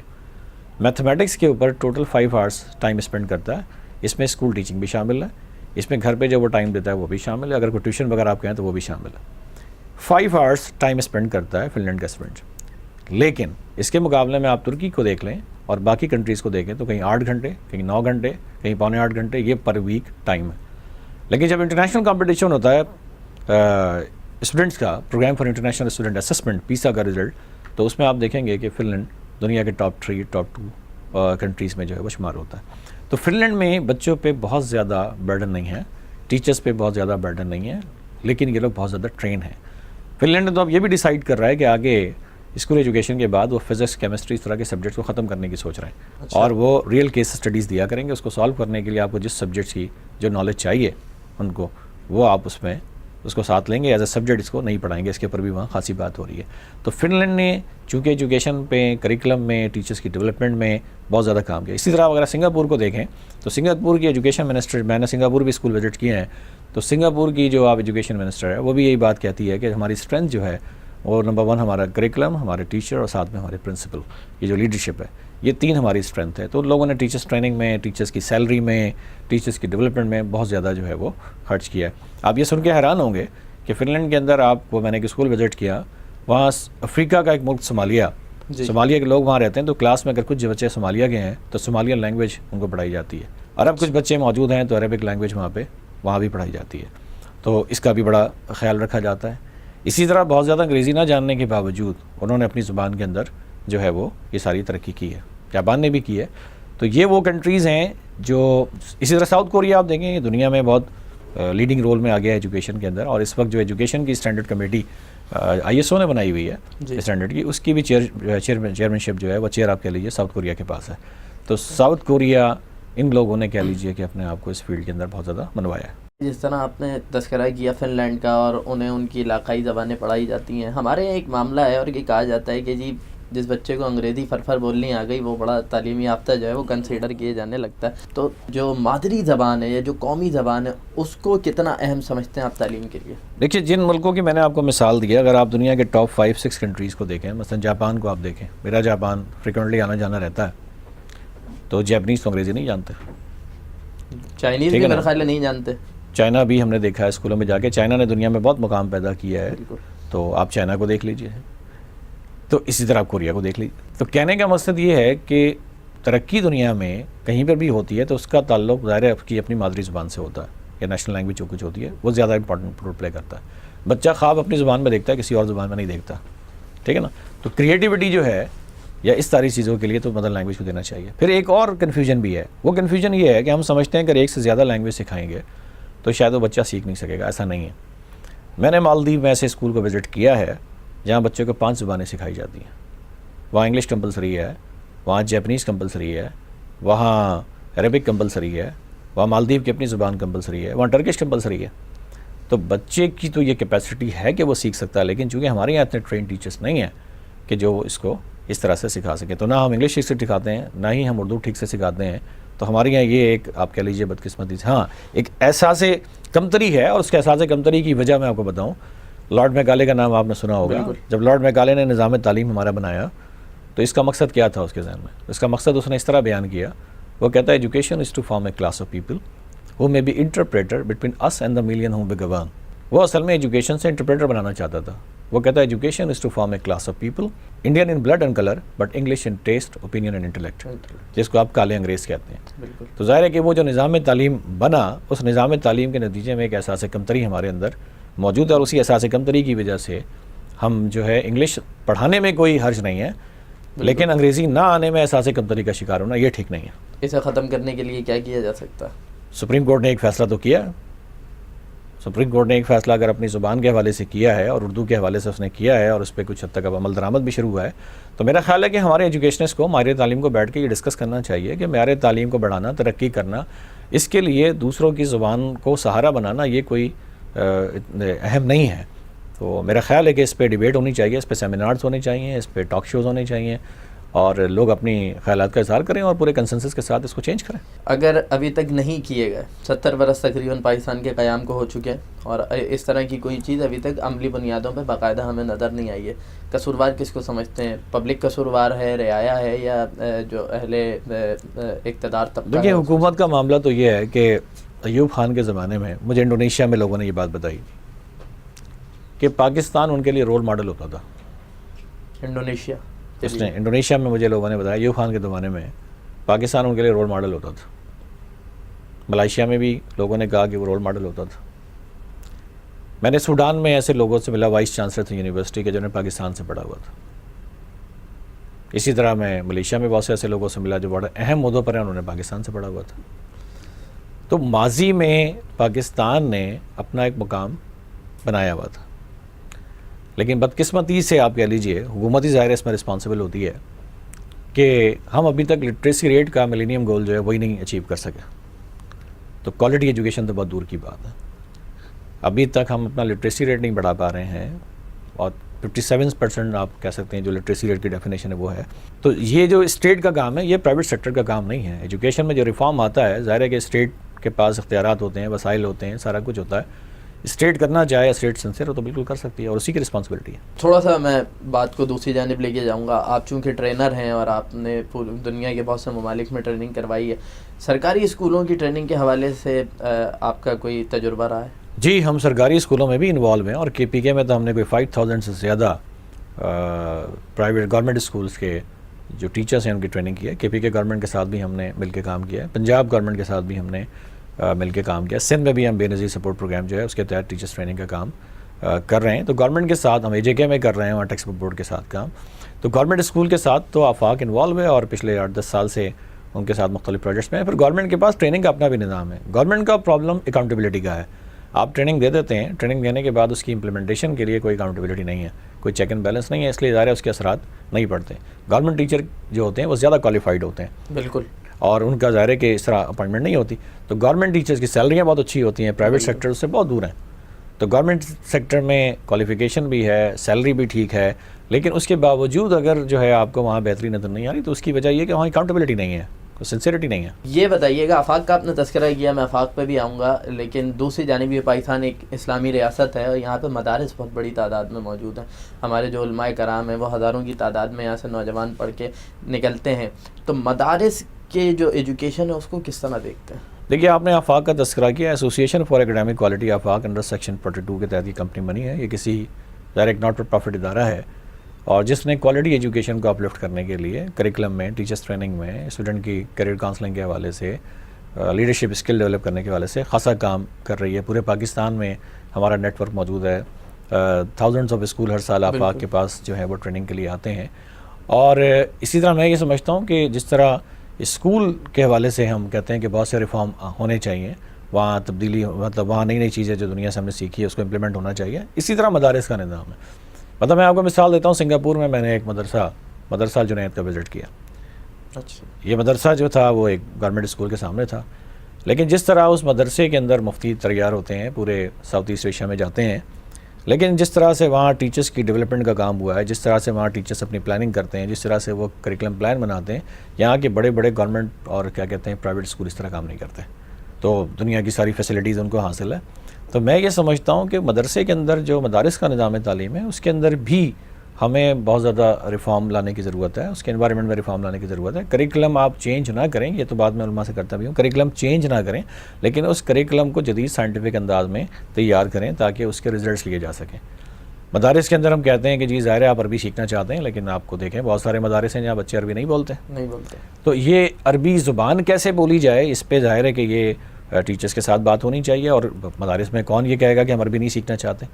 میتھمیٹکس کے اوپر ٹوٹل 5 آورس ٹائم اسپینڈ کرتا ہے. اس میں اسکول ٹیچنگ بھی شامل ہے, اس میں گھر پہ جو وہ ٹائم دیتا ہے وہ بھی شامل ہے, اگر کوئی ٹیوشن وغیرہ آپ کہیں تو وہ بھی شامل ہے. 5 آورس ٹائم اسپینڈ کرتا ہے فن لینڈ کا اسٹوڈنٹ. لیکن اس کے مقابلے میں آپ ترکی کو دیکھ لیں اور باقی کنٹریز کو دیکھیں تو کہیں 8 گھنٹے, کہیں 9 گھنٹے, کہیں 7.25 گھنٹے, یہ پر ویک ٹائم ہے. لیکن جب انٹرنیشنل کمپٹیشن ہوتا ہے اسٹوڈنٹس کا, programme for international student assessment, PISA کا رزلٹ, تو اس میں آپ دیکھیں گے کہ فن لینڈ دنیا کے ٹاپ 3 ٹاپ 2 کنٹریز میں جو ہے وہ شمار ہوتا ہے. تو فن لینڈ میں بچوں پہ بہت زیادہ برڈن نہیں ہے, ٹیچرس پہ بہت زیادہ برڈن نہیں ہے, لیکن یہ لوگ بہت زیادہ ٹرین ہیں. فن لینڈ تو اب یہ بھی ڈیسائیڈ کر رہا ہے کہ آگے اسکول ایجوکیشن کے بعد وہ فزکس, کیمسٹری, اس طرح کے سبجیکٹس کو ختم کرنے کی سوچ رہے ہیں, اور وہ ریئل کیس اسٹڈیز دیا کریں گے. اس کو سالو کرنے کے لیے آپ کو جس سبجیکٹس کی جو نالج چاہیے ان کو, وہ آپ اس میں اس کو ساتھ لیں گے, ایز اے سبجیکٹ اس کو نہیں پڑھائیں گے. اس کے اوپر بھی وہاں خاصی بات ہو رہی ہے. تو فن لینڈ نے چونکہ ایجوکیشن پہ, کریکلم میں, ٹیچرس کی ڈیولپمنٹ میں بہت زیادہ کام کیا. اسی طرح اگر سنگاپور کو دیکھیں تو سنگاپور کی ایجوکیشن منسٹر, میں نے سنگاپور بھی اسکول وزٹ کیے ہیں, تو سنگاپور کی جو آپ ایجوکیشن منسٹر ہے وہ بھی یہی بات کہتی ہے کہ ہماری اسٹرینتھ جو ہے وہ نمبر 1 ہمارا کریکلم, ہمارے ٹیچر, اور ساتھ میں ہمارے پرنسپل, یہ جو لیڈرشپ ہے, یہ 3 ہماری اسٹرینتھ ہے. تو لوگوں نے ٹیچرس ٹریننگ میں, ٹیچرس کی سیلری میں, ٹیچرس کی ڈیولپمنٹ میں بہت زیادہ جو ہے وہ خرچ کیا ہے. آپ یہ سن کے حیران ہوں گے کہ فن لینڈ کے اندر آپ کو, میں نے ایک اسکول وزٹ کیا, وہاں افریقہ کا ایک ملک صومالیہ, صومالیہ کے لوگ وہاں رہتے ہیں, تو کلاس میں اگر کچھ بچے صومالیہ کے ہیں تو صومالیہ لینگویج ان کو پڑھائی جاتی ہے. عرب کچھ بچے موجود ہیں تو عربک لینگویج وہاں بھی پڑھائی جاتی ہے. تو اس کا بھی بڑا خیال رکھا جاتا ہے. اسی طرح بہت زیادہ انگریزی نہ جاننے کے باوجود انہوں نے اپنی زبان کے اندر جو ہے وہ یہ ساری ترقی کی ہے, جاپان نے بھی کی ہے. تو یہ وہ کنٹریز ہیں جو, اسی طرح ساؤتھ کوریا آپ دیکھیں دنیا میں بہت لیڈنگ رول میں آ گیا ہے ایجوکیشن کے اندر, اور اس وقت جو ایجوکیشن کی اسٹینڈرڈ کمیٹی ISO نے بنائی ہوئی ہے اسٹینڈرڈ کی, اس کی بھی چیئرمینشپ جو ہے وہ چیئر آپ کہہ لیجیے ساؤتھ کوریا کے پاس ہے. تو ساؤتھ کوریا ان لوگوں نے کہہ لیجیے کہ اپنے آپ کو اس فیلڈ کے اندر بہت زیادہ منوایا ہے. جس طرح آپ نے تذکرہ کیا فن لینڈ کا, اور انہیں ان کی علاقائی زبانیں پڑھائی جاتی ہیں, ہمارے یہاں ایک معاملہ ہے اور یہ کہا جاتا ہے کہ جی جس بچے کو انگریزی فرفر بولنی آ گئی وہ بڑا تعلیمی یافتہ جو ہے وہ کنسیڈر کیے جانے لگتا ہے. تو جو مادری زبان ہے یا جو قومی زبان ہے اس کو کتنا اہم سمجھتے ہیں آپ تعلیم کے لیے؟ دیکھیے جن ملکوں کی میں نے آپ کو مثال دی ہے, اگر آپ دنیا کے ٹاپ 5-6 کنٹریز کو دیکھیں, مثلا جاپان کو آپ دیکھیں, میرا جاپان فریکوینٹلی آنا جانا رہتا ہے, تو جاپنیز تو انگریزی نہیں جانتے, چائنیز بھی میرے خیال نہیں جانتے. چائنا بھی ہم نے دیکھا ہے اسکولوں میں جا کے, چائنا نے دنیا میں بہت مقام پیدا کیا ہے, تو آپ چائنا کو دیکھ لیجئے, تو اسی طرح آپ کوریا کو دیکھ لیجیے. تو کہنے کا مقصد یہ ہے کہ ترقی دنیا میں کہیں پر بھی ہوتی ہے تو اس کا تعلق ظاہر ہے آپ کی اپنی مادری زبان سے ہوتا ہے, یا نیشنل لینگویج جو کچھ ہوتی ہے وہ زیادہ امپورٹنٹ رول پلے کرتا ہے. بچہ خواب اپنی زبان میں دیکھتا ہے, کسی اور زبان میں نہیں دیکھتا, ٹھیک ہے نا. تو کریٹیوٹی جو ہے یا اس ساری چیزوں کے لیے تو مدر لینگویج کو دینا چاہیے. پھر ایک اور کنفیوژن بھی ہے, وہ کنفیوژن یہ ہے کہ ہم سمجھتے ہیں کہ ایک سے زیادہ لینگویج سکھائیں گے تو شاید وہ بچہ سیکھ نہیں سکے گا. ایسا نہیں ہے. میں نے مالدیو میں ایسے اسکول کو وزٹ کیا ہے جہاں بچوں کو 5 زبانیں سکھائی جاتی ہیں. وہاں انگلش کمپلسری ہے, وہاں جیپنیز کمپلسری ہے, وہاں عربک کمپلسری ہے, وہاں مالدیو کی اپنی زبان کمپلسری ہے, وہاں ٹرکش کمپلسری ہے. تو بچے کی تو یہ کیپیسٹی ہے کہ وہ سیکھ سکتا ہے, لیکن چونکہ ہمارے یہاں اتنے ٹرین ٹیچرس نہیں ہیں کہ جو اس کو اس طرح سے سکھا سکیں. تو نہ ہم انگلش ٹھیک سے سکھاتے ہیں, نہ ہی ہم اردو ٹھیک سے سکھاتے ہیں. تو ہمارے یہاں یہ ایک آپ کہہ لیجیے بدقسمتی سے, ہاں ایک احساس کمتری ہے. اور اس کے احساس کمتری کی وجہ میں آپ کو بتاؤں, لارڈ میکالے کا نام آپ نے سنا ہوگا. جب لارڈ میکالے نے نظام تعلیم ہمارا بنایا تو اس کا مقصد کیا تھا اس کے ذہن میں؟ اس کا مقصد اس نے اس طرح بیان کیا, وہ کہتا ہے education is to form a class of people who may be interpreter between us and the million whom we govern. وہ اصل میں ایجوکیشن سے انٹرپریٹر بنانا چاہتا تھا. وہ کہتا ہے education is to form a class of people Indian in blood and colour but English in taste opinion and intellect, جس کو آپ کالے انگریز کہتے ہیں. تو ظاہر ہے کہ وہ جو نظام تعلیم بنا, اس نظام تعلیم کے نتیجے میں ایک احساس کمتری ہمارے اندر موجود ہے. اور اسی احساس کمتری کی وجہ سے ہم جو ہے انگلش پڑھانے میں کوئی حرج نہیں ہے, لیکن انگریزی نہ آنے میں احساس کمتری کا شکار ہونا یہ ٹھیک نہیں ہے. اسے ختم کرنے کے لیے کیا کیا جا سکتا ہے؟ سپریم کورٹ نے ایک فیصلہ تو کیا. سپریم کورٹ نے ایک فیصلہ اگر اپنی زبان کے حوالے سے کیا ہے اور اردو کے حوالے سے اس نے کیا ہے, اور اس پہ کچھ حد تک اب عمل درآمد بھی شروع ہوا ہے, تو میرا خیال ہے کہ ہمارے ایجوکیشنسٹ کو معیار تعلیم کو بیٹھ کے یہ ڈسکس کرنا چاہیے کہ معیار تعلیم کو بڑھانا, ترقی کرنا, اس کے لیے دوسروں کی زبان کو سہارا بنانا یہ کوئی اہم نہیں ہے. تو میرا خیال ہے کہ اس پہ ڈیبیٹ ہونی چاہیے, اس پہ سیمینارز ہونے چاہیے, اس پہ ٹاک شوز ہونے چاہیے, اور لوگ اپنی خیالات کا اظہار کریں اور پورے کنسنسس کے ساتھ اس کو چینج کریں. اگر ابھی تک نہیں کیے گئے, 70 برس تقریباً پاکستان کے قیام کو ہو چکے ہیں, اور اس طرح کی کوئی چیز ابھی تک عملی بنیادوں پہ باقاعدہ ہمیں نظر نہیں آئی ہے, قصوروار کس کو سمجھتے ہیں؟ پبلک قصوروار ہے, رعایا ہے, یا جو اہل اقتدار طبقہ؟ دیکھیے حکومت کا معاملہ تو یہ ہے کہ ایوب خان کے زمانے میں مجھے انڈونیشیا میں لوگوں نے یہ بات بتائی کہ پاکستان ان کے لیے رول ماڈل ہوتا تھا. انڈونیشیا انڈونیشیا میں مجھے لوگوں نے بتایا ایوب خان کے زمانے میں پاکستان ان کے لیے رول ماڈل ہوتا تھا. ملائیشیا میں بھی لوگوں نے کہا کہ وہ رول ماڈل ہوتا تھا. میں نے سوڈان میں ایسے لوگوں سے ملا, وائس چانسلر تھے یونیورسٹی کے, جنہوں نے پاکستان سے پڑھا ہوا تھا. اسی طرح میں ملیشیا میں بہت سے ایسے لوگوں سے ملا جو بڑے اہم عہدوں پر ہیں, انہوں نے پاکستان سے پڑھا ہوا تھا. تو ماضی میں پاکستان نے اپنا ایک مقام بنایا ہوا تھا, لیکن بدقسمتی سے آپ کہہ لیجئے حکومتی ظاہر اس میں رسپانسبل ہوتی ہے کہ ہم ابھی تک لٹریسی ریٹ کا ملینیم گول جو ہے وہی نہیں اچیو کر سکے. تو کوالٹی ایجوکیشن تو بہت دور کی بات ہے. ابھی تک ہم اپنا لٹریسی ریٹ نہیں بڑھا پا رہے ہیں, اور 57% آپ کہہ سکتے ہیں جو لٹریسی ریٹ کی ڈیفینیشن ہے وہ ہے. تو یہ جو اسٹیٹ کا کام ہے, یہ پرائیویٹ سیکٹر کا کام نہیں ہے. ایجوکیشن میں جو ریفارم آتا ہے, ظاہر ہے کہ اسٹیٹ کے پاس اختیارات ہوتے ہیں, وسائل ہوتے ہیں, سارا کچھ ہوتا ہے. اسٹیٹ کرنا چاہے, اسٹیٹ سنسر ہو تو بالکل کر سکتی ہے, اور اسی کی رسپانسبلٹی ہے. تھوڑا سا میں بات کو دوسری جانب لے کے جاؤں گا. آپ چونکہ ٹرینر ہیں اور آپ نے پوری دنیا کے بہت سے ممالک میں ٹریننگ کروائی ہے, سرکاری اسکولوں کی ٹریننگ کے حوالے سے آپ کا کوئی تجربہ رہا ہے؟ جی, ہم سرکاری اسکولوں میں بھی انوالو ہیں, اور کے پی کے میں تو ہم نے کوئی 5000 سے زیادہ پرائیویٹ گورنمنٹ اسکولس کے جو ٹیچرس ہیں ان کی ٹریننگ کی ہے. کے پی کے گورنمنٹ کے ساتھ بھی ہم نے مل کے کام کیا ہے, پنجاب گورنمنٹ کے ساتھ بھی ہم نے مل کے کام کیا. سندھ میں بھی ہم بے نظیر سپورٹ پروگرام جو ہے اس کے تحت ٹیچرس ٹریننگ کا کام کر رہے ہیں. تو گورنمنٹ کے ساتھ ہم اے جے کے میں کر رہے ہیں, وہاں ٹیکسٹ بک بورڈ کے ساتھ کام. تو گورنمنٹ اسکول کے ساتھ تو آفاق انوالو ہے, اور پچھلے 8-10 سال سے ان کے ساتھ مختلف پروجیکٹس میں ہیں. پھر گورنمنٹ کے پاس ٹریننگ کا اپنا بھی نظام ہے. گورنمنٹ کا پرابلم اکاؤنٹیبلٹی کا ہے. آپ ٹریننگ دے دیتے ہیں, ٹریننگ دینے کے بعد اس کی امپلیمنٹیشن کے لیے کوئی اکاؤنٹیبلٹی نہیں ہے, کوئی چیک اینڈ بیلنس نہیں ہے, اس لیے ظاہر ہے اس کے اثرات نہیں پڑتے. گورنمنٹ ٹیچر جو ہوتے ہیں وہ زیادہ کوالیفائڈ ہوتے ہیں بالکل, اور ان کا ظاہر ہے کہ اس طرح اپائنٹمنٹ نہیں ہوتی. تو گورنمنٹ ٹیچرز کی سیلریاں بہت اچھی ہوتی ہیں, پرائیویٹ سیکٹر سے بہت دور ہیں. تو گورنمنٹ سیکٹر میں کوالیفیکیشن بھی ہے, سیلری بھی ٹھیک ہے, لیکن اس کے باوجود اگر جو ہے آپ کو وہاں بہتری نظر نہیں آ رہی, تو اس کی وجہ یہ کہ وہاں اکاؤنٹیبلٹی نہیں ہے, کوئی سنسیئرٹی نہیں ہے. یہ بتائیے گا, آفاق کا آپ نے تذکرہ کیا, میں آفاق پہ بھی آؤں گا, لیکن دوسری جانب یہ پاکستان ایک اسلامی ریاست ہے, اور یہاں پہ مدارس بہت بڑی تعداد میں موجود ہیں. ہمارے جو علماء کرام ہیں وہ ہزاروں کی تعداد میں یہاں سے نوجوان پڑھ کے نکلتے ہیں. تو مدارس کے جو ایجوکیشن ہے اس کو کس طرح دیکھتے ہیں؟ دیکھیے, آپ نے آفاق کا تذکرہ کیا, association for academic quality Afaq under section 42 کے تحت یہ کمپنی بنی ہے. یہ کسی ظاہر ایک ناٹ فار پروفٹ ادارہ ہے، اور جس نے کوالٹی ایجوکیشن کو اپلفٹ کرنے کے لیے کریکلم میں، ٹیچرس ٹریننگ میں، اسٹوڈنٹ کی کیریئر کاؤنسلنگ کے حوالے سے، لیڈرشپ اسکل ڈیولپ کرنے کے حوالے سے خاصا کام کر رہی ہے. پورے پاکستان میں ہمارا نیٹ ورک موجود ہے. تھاؤزنڈس آف اسکول ہر سال آفاق کے پاس جو ہے وہ ٹریننگ کے لیے آتے ہیں. اور اسی طرح میں یہ سمجھتا ہوں کہ جس طرح اسکول کے حوالے سے ہم کہتے ہیں کہ بہت سے ریفارم ہونے چاہیے، وہاں تبدیلی، مطلب وہاں نئی نئی چیزیں جو دنیا سے ہم نے سیکھی ہے اس کو امپلیمنٹ ہونا چاہیے. اسی طرح مدارس کا نظام ہے. مطلب میں آپ کو مثال دیتا ہوں، سنگاپور میں نے ایک مدرسہ جنید کا وزٹ کیا. اچھا. یہ مدرسہ جو تھا وہ ایک گورنمنٹ اسکول کے سامنے تھا، لیکن جس طرح اس مدرسے کے اندر مفتی تیار ہوتے ہیں، پورے ساؤتھ ایسٹ ایشیا میں جاتے ہیں، لیکن جس طرح سے وہاں ٹیچرس کی ڈیولپمنٹ کا کام ہوا ہے، جس طرح سے وہاں ٹیچرس اپنی پلاننگ کرتے ہیں، جس طرح سے وہ کریکلم پلان بناتے ہیں، یہاں کے بڑے بڑے گورنمنٹ اور کیا کہتے ہیں پرائیویٹ اسکول اس طرح کام نہیں کرتے. تو دنیا کی ساری فیسلٹیز ان کو حاصل ہے. تو میں یہ سمجھتا ہوں کہ مدرسے کے اندر جو مدارس کا نظام تعلیم ہے اس کے اندر بھی ہمیں بہت زیادہ ریفارم لانے کی ضرورت ہے. اس کے انوائرمنٹ میں ریفارم لانے کی ضرورت ہے. کریکلم آپ چینج نہ کریں، یہ تو بعد میں علماء سے کرتا بھی ہوں، کریکلم چینج نہ کریں، لیکن اس کریکلم کو جدید سائنٹیفک انداز میں تیار کریں تاکہ اس کے ریزلٹس لیے جا سکیں. مدارس کے اندر ہم کہتے ہیں کہ جی ظاہر ہے آپ عربی سیکھنا چاہتے ہیں، لیکن آپ کو دیکھیں بہت سارے مدارس ہیں جہاں بچے عربی نہیں بولتے. تو یہ عربی زبان کیسے بولی جائے، اس پہ ظاہر ہے کہ یہ ٹیچرس کے ساتھ بات ہونی چاہیے. اور مدارس میں کون یہ کہے گا کہ ہم عربی نہیں سیکھنا چاہتے،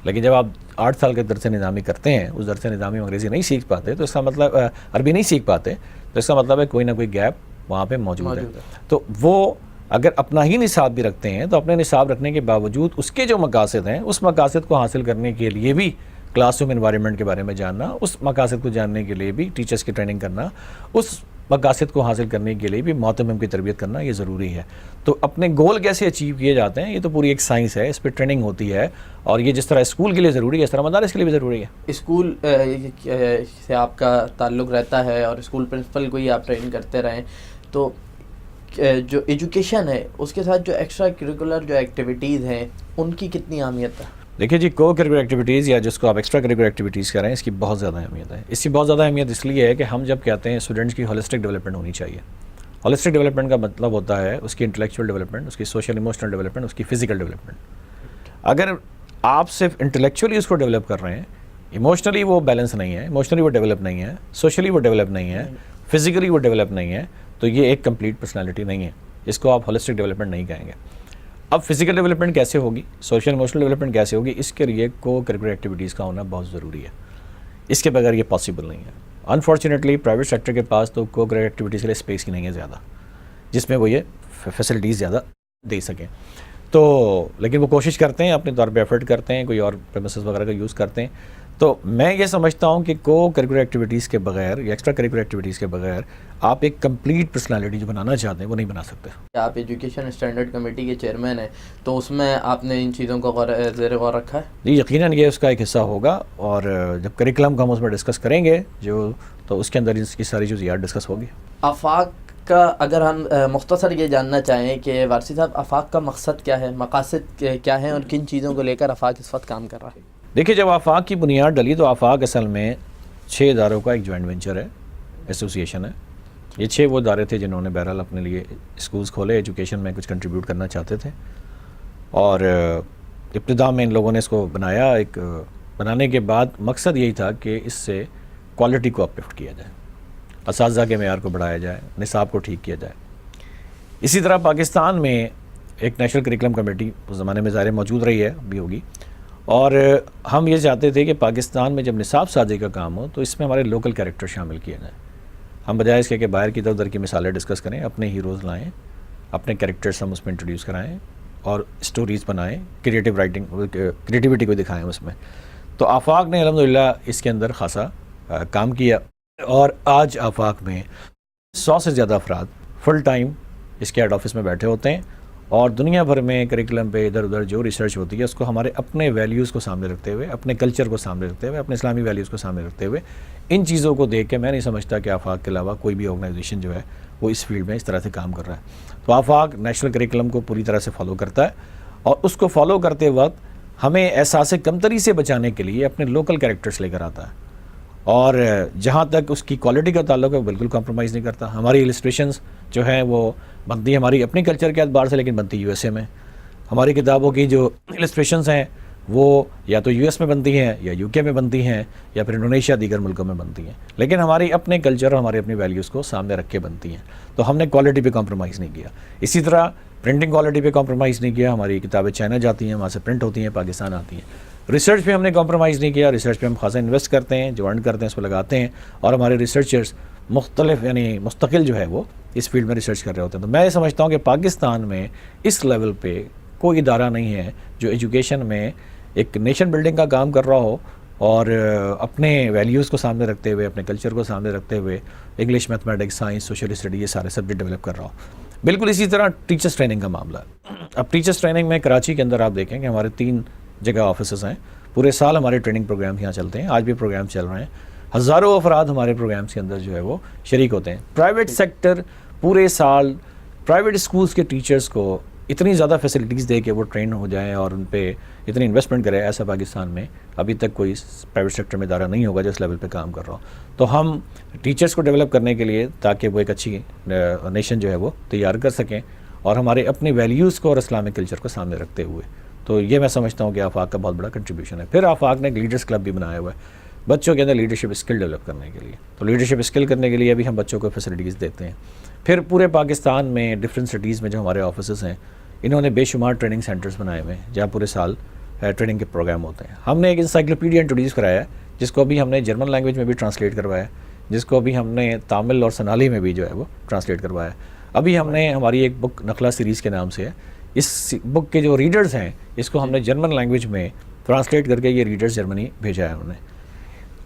لیکن جب آپ 8 سال کے درس نظامی کرتے ہیں، اس درس نظامی میں انگریزی نہیں سیکھ پاتے تو اس کا مطلب عربی نہیں سیکھ پاتے تو اس کا مطلب ہے کوئی نہ کوئی گیپ وہاں پہ موجود ہے. تو وہ اگر اپنا ہی نصاب بھی رکھتے ہیں تو اپنے نصاب رکھنے کے باوجود اس کے جو مقاصد ہیں اس مقاصد کو حاصل کرنے کے لیے بھی کلاس روم انوائرمنٹ کے بارے میں جاننا، اس مقاصد کو جاننے کے لیے بھی ٹیچرس کی ٹریننگ کرنا، اس مقاصد کو حاصل کرنے کے لیے بھی محتمم کی تربیت کرنا یہ ضروری ہے. تو اپنے گول کیسے اچیو کیے جاتے ہیں یہ تو پوری ایک سائنس ہے، اس پہ ٹریننگ ہوتی ہے، اور یہ جس طرح اسکول کے لیے ضروری ہے اس طرح مدارس کے لیے بھی ضروری ہے. اسکول سے آپ کا تعلق رہتا ہے اور اسکول پرنسپل کو ہی آپ ٹرین کرتے رہیں، تو جو ایجوکیشن ہے اس کے ساتھ جو ایکسٹرا کریکولر جو ایکٹیویٹیز ہیں ان کی کتنی اہمیت ہے؟ دیکھیے جی، کو کریکولر ایکٹیویٹیز یا جس کو آپ ایکسٹرا کریکولر ایکٹیویٹیز کر رہے ہیں اس کی بہت زیادہ اہمیت ہے. اس کی بہت زیادہ اہمیت اس لیے ہے کہ ہم جب کہتے ہیں اسٹوڈنٹس کی ہولسٹک ڈیولپمنٹ ہونی چاہیے. ہولسٹک ڈیولپمنٹ کا مطلب ہوتا ہے اس کی انٹلیکچوئل ڈیولپمنٹ، اس کی سوشل ایموشنل ڈیولپمنٹ، اس کی فزیکل ڈیولپمنٹ. اگر آپ صرف انٹلیکچولی اس کو ڈیولپ کر رہے ہیں، ایموشنلی وہ بیلنس نہیں ہے، ایموشنلی وہ ڈیولپ نہیں ہے، سوشلی وہ ڈیولپ نہیں ہے، فزیکلی وہ ڈیولپ نہیں ہے، تو یہ ایک کمپلیٹ پرسنالٹی نہیں ہے. اس کو آپ ہولسٹک ڈیولپمنٹ نہیں کہیں گے. اب فزیکل ڈیولپمنٹ کیسے ہوگی، سوشل ایموشنل ڈیولپمنٹ کیسے ہوگی، اس کے لیے کو کریکولر ایکٹیویٹیز کا ہونا بہت ضروری ہے. اس کے بغیر یہ پاسبل نہیں ہے. انفارچونیٹلی پرائیویٹ سیکٹر کے پاس تو کو کریکولر ایکٹیویٹیز کے لیے اسپیس ہی نہیں ہے زیادہ جس میں وہ یہ فیسلٹیز زیادہ دے سکیں. تو لیکن وہ کوشش کرتے ہیں، اپنے طور پہ ایفرٹ کرتے ہیں، کوئی اور پریمیسز وغیرہ کا یوز کرتے ہیں. تو میں یہ سمجھتا ہوں کہ کو کریکولر ایکٹیویٹیز کے بغیر یا ایکسٹرا کریکولر ایکٹیویٹیز کے بغیر آپ ایک کمپلیٹ پرسنالٹی جو بنانا چاہتے ہیں وہ نہیں بنا سکتے. آپ ایجوکیشن اسٹینڈرڈ کمیٹی کے چیئرمین ہیں، تو اس میں آپ نے ان چیزوں کو زیر غور رکھا ہے؟ جی یقیناً یہ اس کا ایک حصہ ہوگا، اور جب کریکلم کو ہم اس میں ڈسکس کریں گے تو اس کے اندر اس کی ساری چیزیں ڈسکس ہوگی. آفاق کا اگر ہم مختصر یہ جاننا چاہیں کہ وارثی صاحب آفاق کا مقصد کیا ہے، مقاصد کیا ہیں، اور کن چیزوں کو لے کر آفاق اس وقت کام کر رہا ہے؟ دیکھیے جب آفاق کی بنیاد ڈلی تو آفاق اصل میں 6 اداروں کا ایک جوائنٹ وینچر ہے، ایسوسیشن ہے. یہ 6 وہ ادارے تھے جنہوں نے بہرحال اپنے لیے اسکولز کھولے، ایجوکیشن میں کچھ کنٹریبیوٹ کرنا چاہتے تھے، اور ابتدا میں ان لوگوں نے اس کو بنانے کے بعد مقصد یہی تھا کہ اس سے کوالٹی کو اپلفٹ کیا جائے، اساتذہ کے معیار کو بڑھایا جائے، نصاب کو ٹھیک کیا جائے. اسی طرح پاکستان میں ایک نیشنل کریکلم کمیٹی اس زمانے میں ظاہر موجود رہی ہے، بھی ہوگی، اور ہم یہ چاہتے تھے کہ پاکستان میں جب نصاب سازی کا کام ہو تو اس میں ہمارے لوکل کریکٹر شامل کیے جائیں. ہم بجائے اس کے کہ باہر کی ادھر کی مثالیں ڈسکس کریں، اپنے ہیروز لائیں، اپنے کریکٹرز ہم اس میں انٹروڈیوس کرائیں اور اسٹوریز بنائیں، کریٹیوٹی کو دکھائیں اس میں. تو آفاق نے الحمدللہ اس کے اندر خاصا کام کیا، اور آج آفاق میں 100 سے زیادہ افراد فل ٹائم اس کے ہیڈ آفس میں بیٹھے ہوتے ہیں، اور دنیا بھر میں کریکلم پہ ادھر ادھر جو ریسرچ ہوتی ہے اس کو ہمارے اپنے ویلیوز کو سامنے رکھتے ہوئے، اپنے کلچر کو سامنے رکھتے ہوئے، اپنے اسلامی ویلیوز کو سامنے رکھتے ہوئے، ان چیزوں کو دیکھ کے میں نہیں سمجھتا کہ آفاق کے علاوہ کوئی بھی آرگنائزیشن جو ہے وہ اس فیلڈ میں اس طرح سے کام کر رہا ہے. تو آفاق نیشنل کریکلم کو پوری طرح سے فالو کرتا ہے، اور اس کو فالو کرتے وقت ہمیں احساس کمتری سے بچانے کے لیے اپنے لوکل کریکٹرز لے کر آتا ہے، اور جہاں تک اس کی کوالٹی کا تعلق ہے وہ بالکل کمپرومائز نہیں کرتا. ہماری السٹریشنز جو ہیں وہ بنتی ہماری اپنی کلچر کے اعتبار سے، لیکن بنتی USA میں. ہماری کتابوں کی جو السٹریشنز ہیں وہ یا تو US میں بنتی ہیں یا UK میں بنتی ہیں یا پھر انڈونیشیا دیگر ملکوں میں بنتی ہیں، لیکن ہماری اپنے کلچر اور ہماری اپنی ویلیوز کو سامنے رکھ کے بنتی ہیں، تو ہم نے کوالٹی پہ کمپرومائز نہیں کیا۔ اسی طرح پرنٹنگ کوالٹی پہ کمپرومائز نہیں کیا، ہماری کتابیں چائنا جاتی ہیں، وہاں سے پرنٹ ہوتی ہیں، پاکستان آتی ہیں۔ ریسرچ پہ ہم نے کمپرومائز نہیں کیا، ریسرچ پہ ہم خاصا انویسٹ کرتے ہیں، جو ارن کرتے ہیں اس پہ لگاتے ہیں، اور ہمارے ریسرچرز مختلف یعنی مستقل جو ہے وہ اس فیلڈ میں ریسرچ کر رہے ہوتے ہیں۔ تو میں یہ سمجھتا ہوں کہ پاکستان میں اس لیول پہ کوئی ادارہ نہیں ہے جو ایجوکیشن میں ایک نیشن بلڈنگ کا کام کر رہا ہو اور اپنے ویلیوز کو سامنے رکھتے ہوئے، اپنے کلچر کو سامنے رکھتے ہوئے English, mathematics, science, social study یہ سارے سبجیکٹ ڈیولپ کر رہا ہو۔ بالکل اسی طرح ٹیچرس ٹریننگ کا معاملہ ہے۔ اب ٹیچرس ٹریننگ میں کراچی کے اندر آپ دیکھیں کہ ہمارے 3 جگہ آفیسز ہیں، پورے سال ہمارے ٹریننگ پروگرام یہاں چلتے ہیں، آج بھی پروگرام چل رہے ہیں، ہزاروں افراد ہمارے پروگرامس کے اندر جو ہے وہ شریک ہوتے ہیں۔ پرائیویٹ سیکٹر پورے سال پرائیویٹ اسکولس کے ٹیچرز کو اتنی زیادہ فیسلٹیز دے کہ وہ ٹرین ہو جائیں اور ان پہ اتنی انویسٹمنٹ کرے، ایسا پاکستان میں ابھی تک کوئی پرائیویٹ سیکٹر میں ادارہ نہیں ہوگا جو اس لیول پہ کام کر رہا ہو۔ تو ہم ٹیچرز کو ڈیولپ کرنے کے لیے تاکہ وہ ایک اچھی نیشن جو ہے وہ تیار کر سکیں اور ہمارے اپنی ویلیوز کو اور اسلامک کلچر کو سامنے رکھتے ہوئے، تو یہ میں سمجھتا ہوں کہ آفاق کا بہت بڑا کنٹریبیوشن ہے۔ پھر آفاق نے ایک لیڈرس کلب بھی بنایا ہوا ہے بچوں کے اندر لیڈرشپ اسکل ڈیولپ کرنے کے لیے، تو لیڈرشپ اسکل کرنے کے لیے بھی ہم بچوں کو فیسلٹیز دیتے ہیں۔ پھر پورے پاکستان میں ڈفرینٹ سٹیز میں جو ہمارے آفیسز ہیں، انہوں نے بے شمار ٹریننگ سینٹرز بنائے ہوئے ہیں جہاں پورے سال ٹریننگ کے پروگرام ہوتے ہیں۔ ہم نے ایک انسائکلوپیڈیا انٹروڈیوس کرایا ہے جس کو ابھی ہم نے جرمن لینگویج میں بھی ٹرانسلیٹ کروایا ہے، جس کو ابھی ہم نے تامل اور سنالی میں بھی جو ہے وہ ٹرانسلیٹ کروایا ہے۔ ابھی ہم نے ہماری ایک بک نخلا سیریز کے نام سے ہے، اس بک کے جو ریڈرز ہیں اس کو ہم نے جرمن لینگویج میں ٹرانسلیٹ کر کے یہ ریڈرز جرمنی بھیجا ہے انہوں نے۔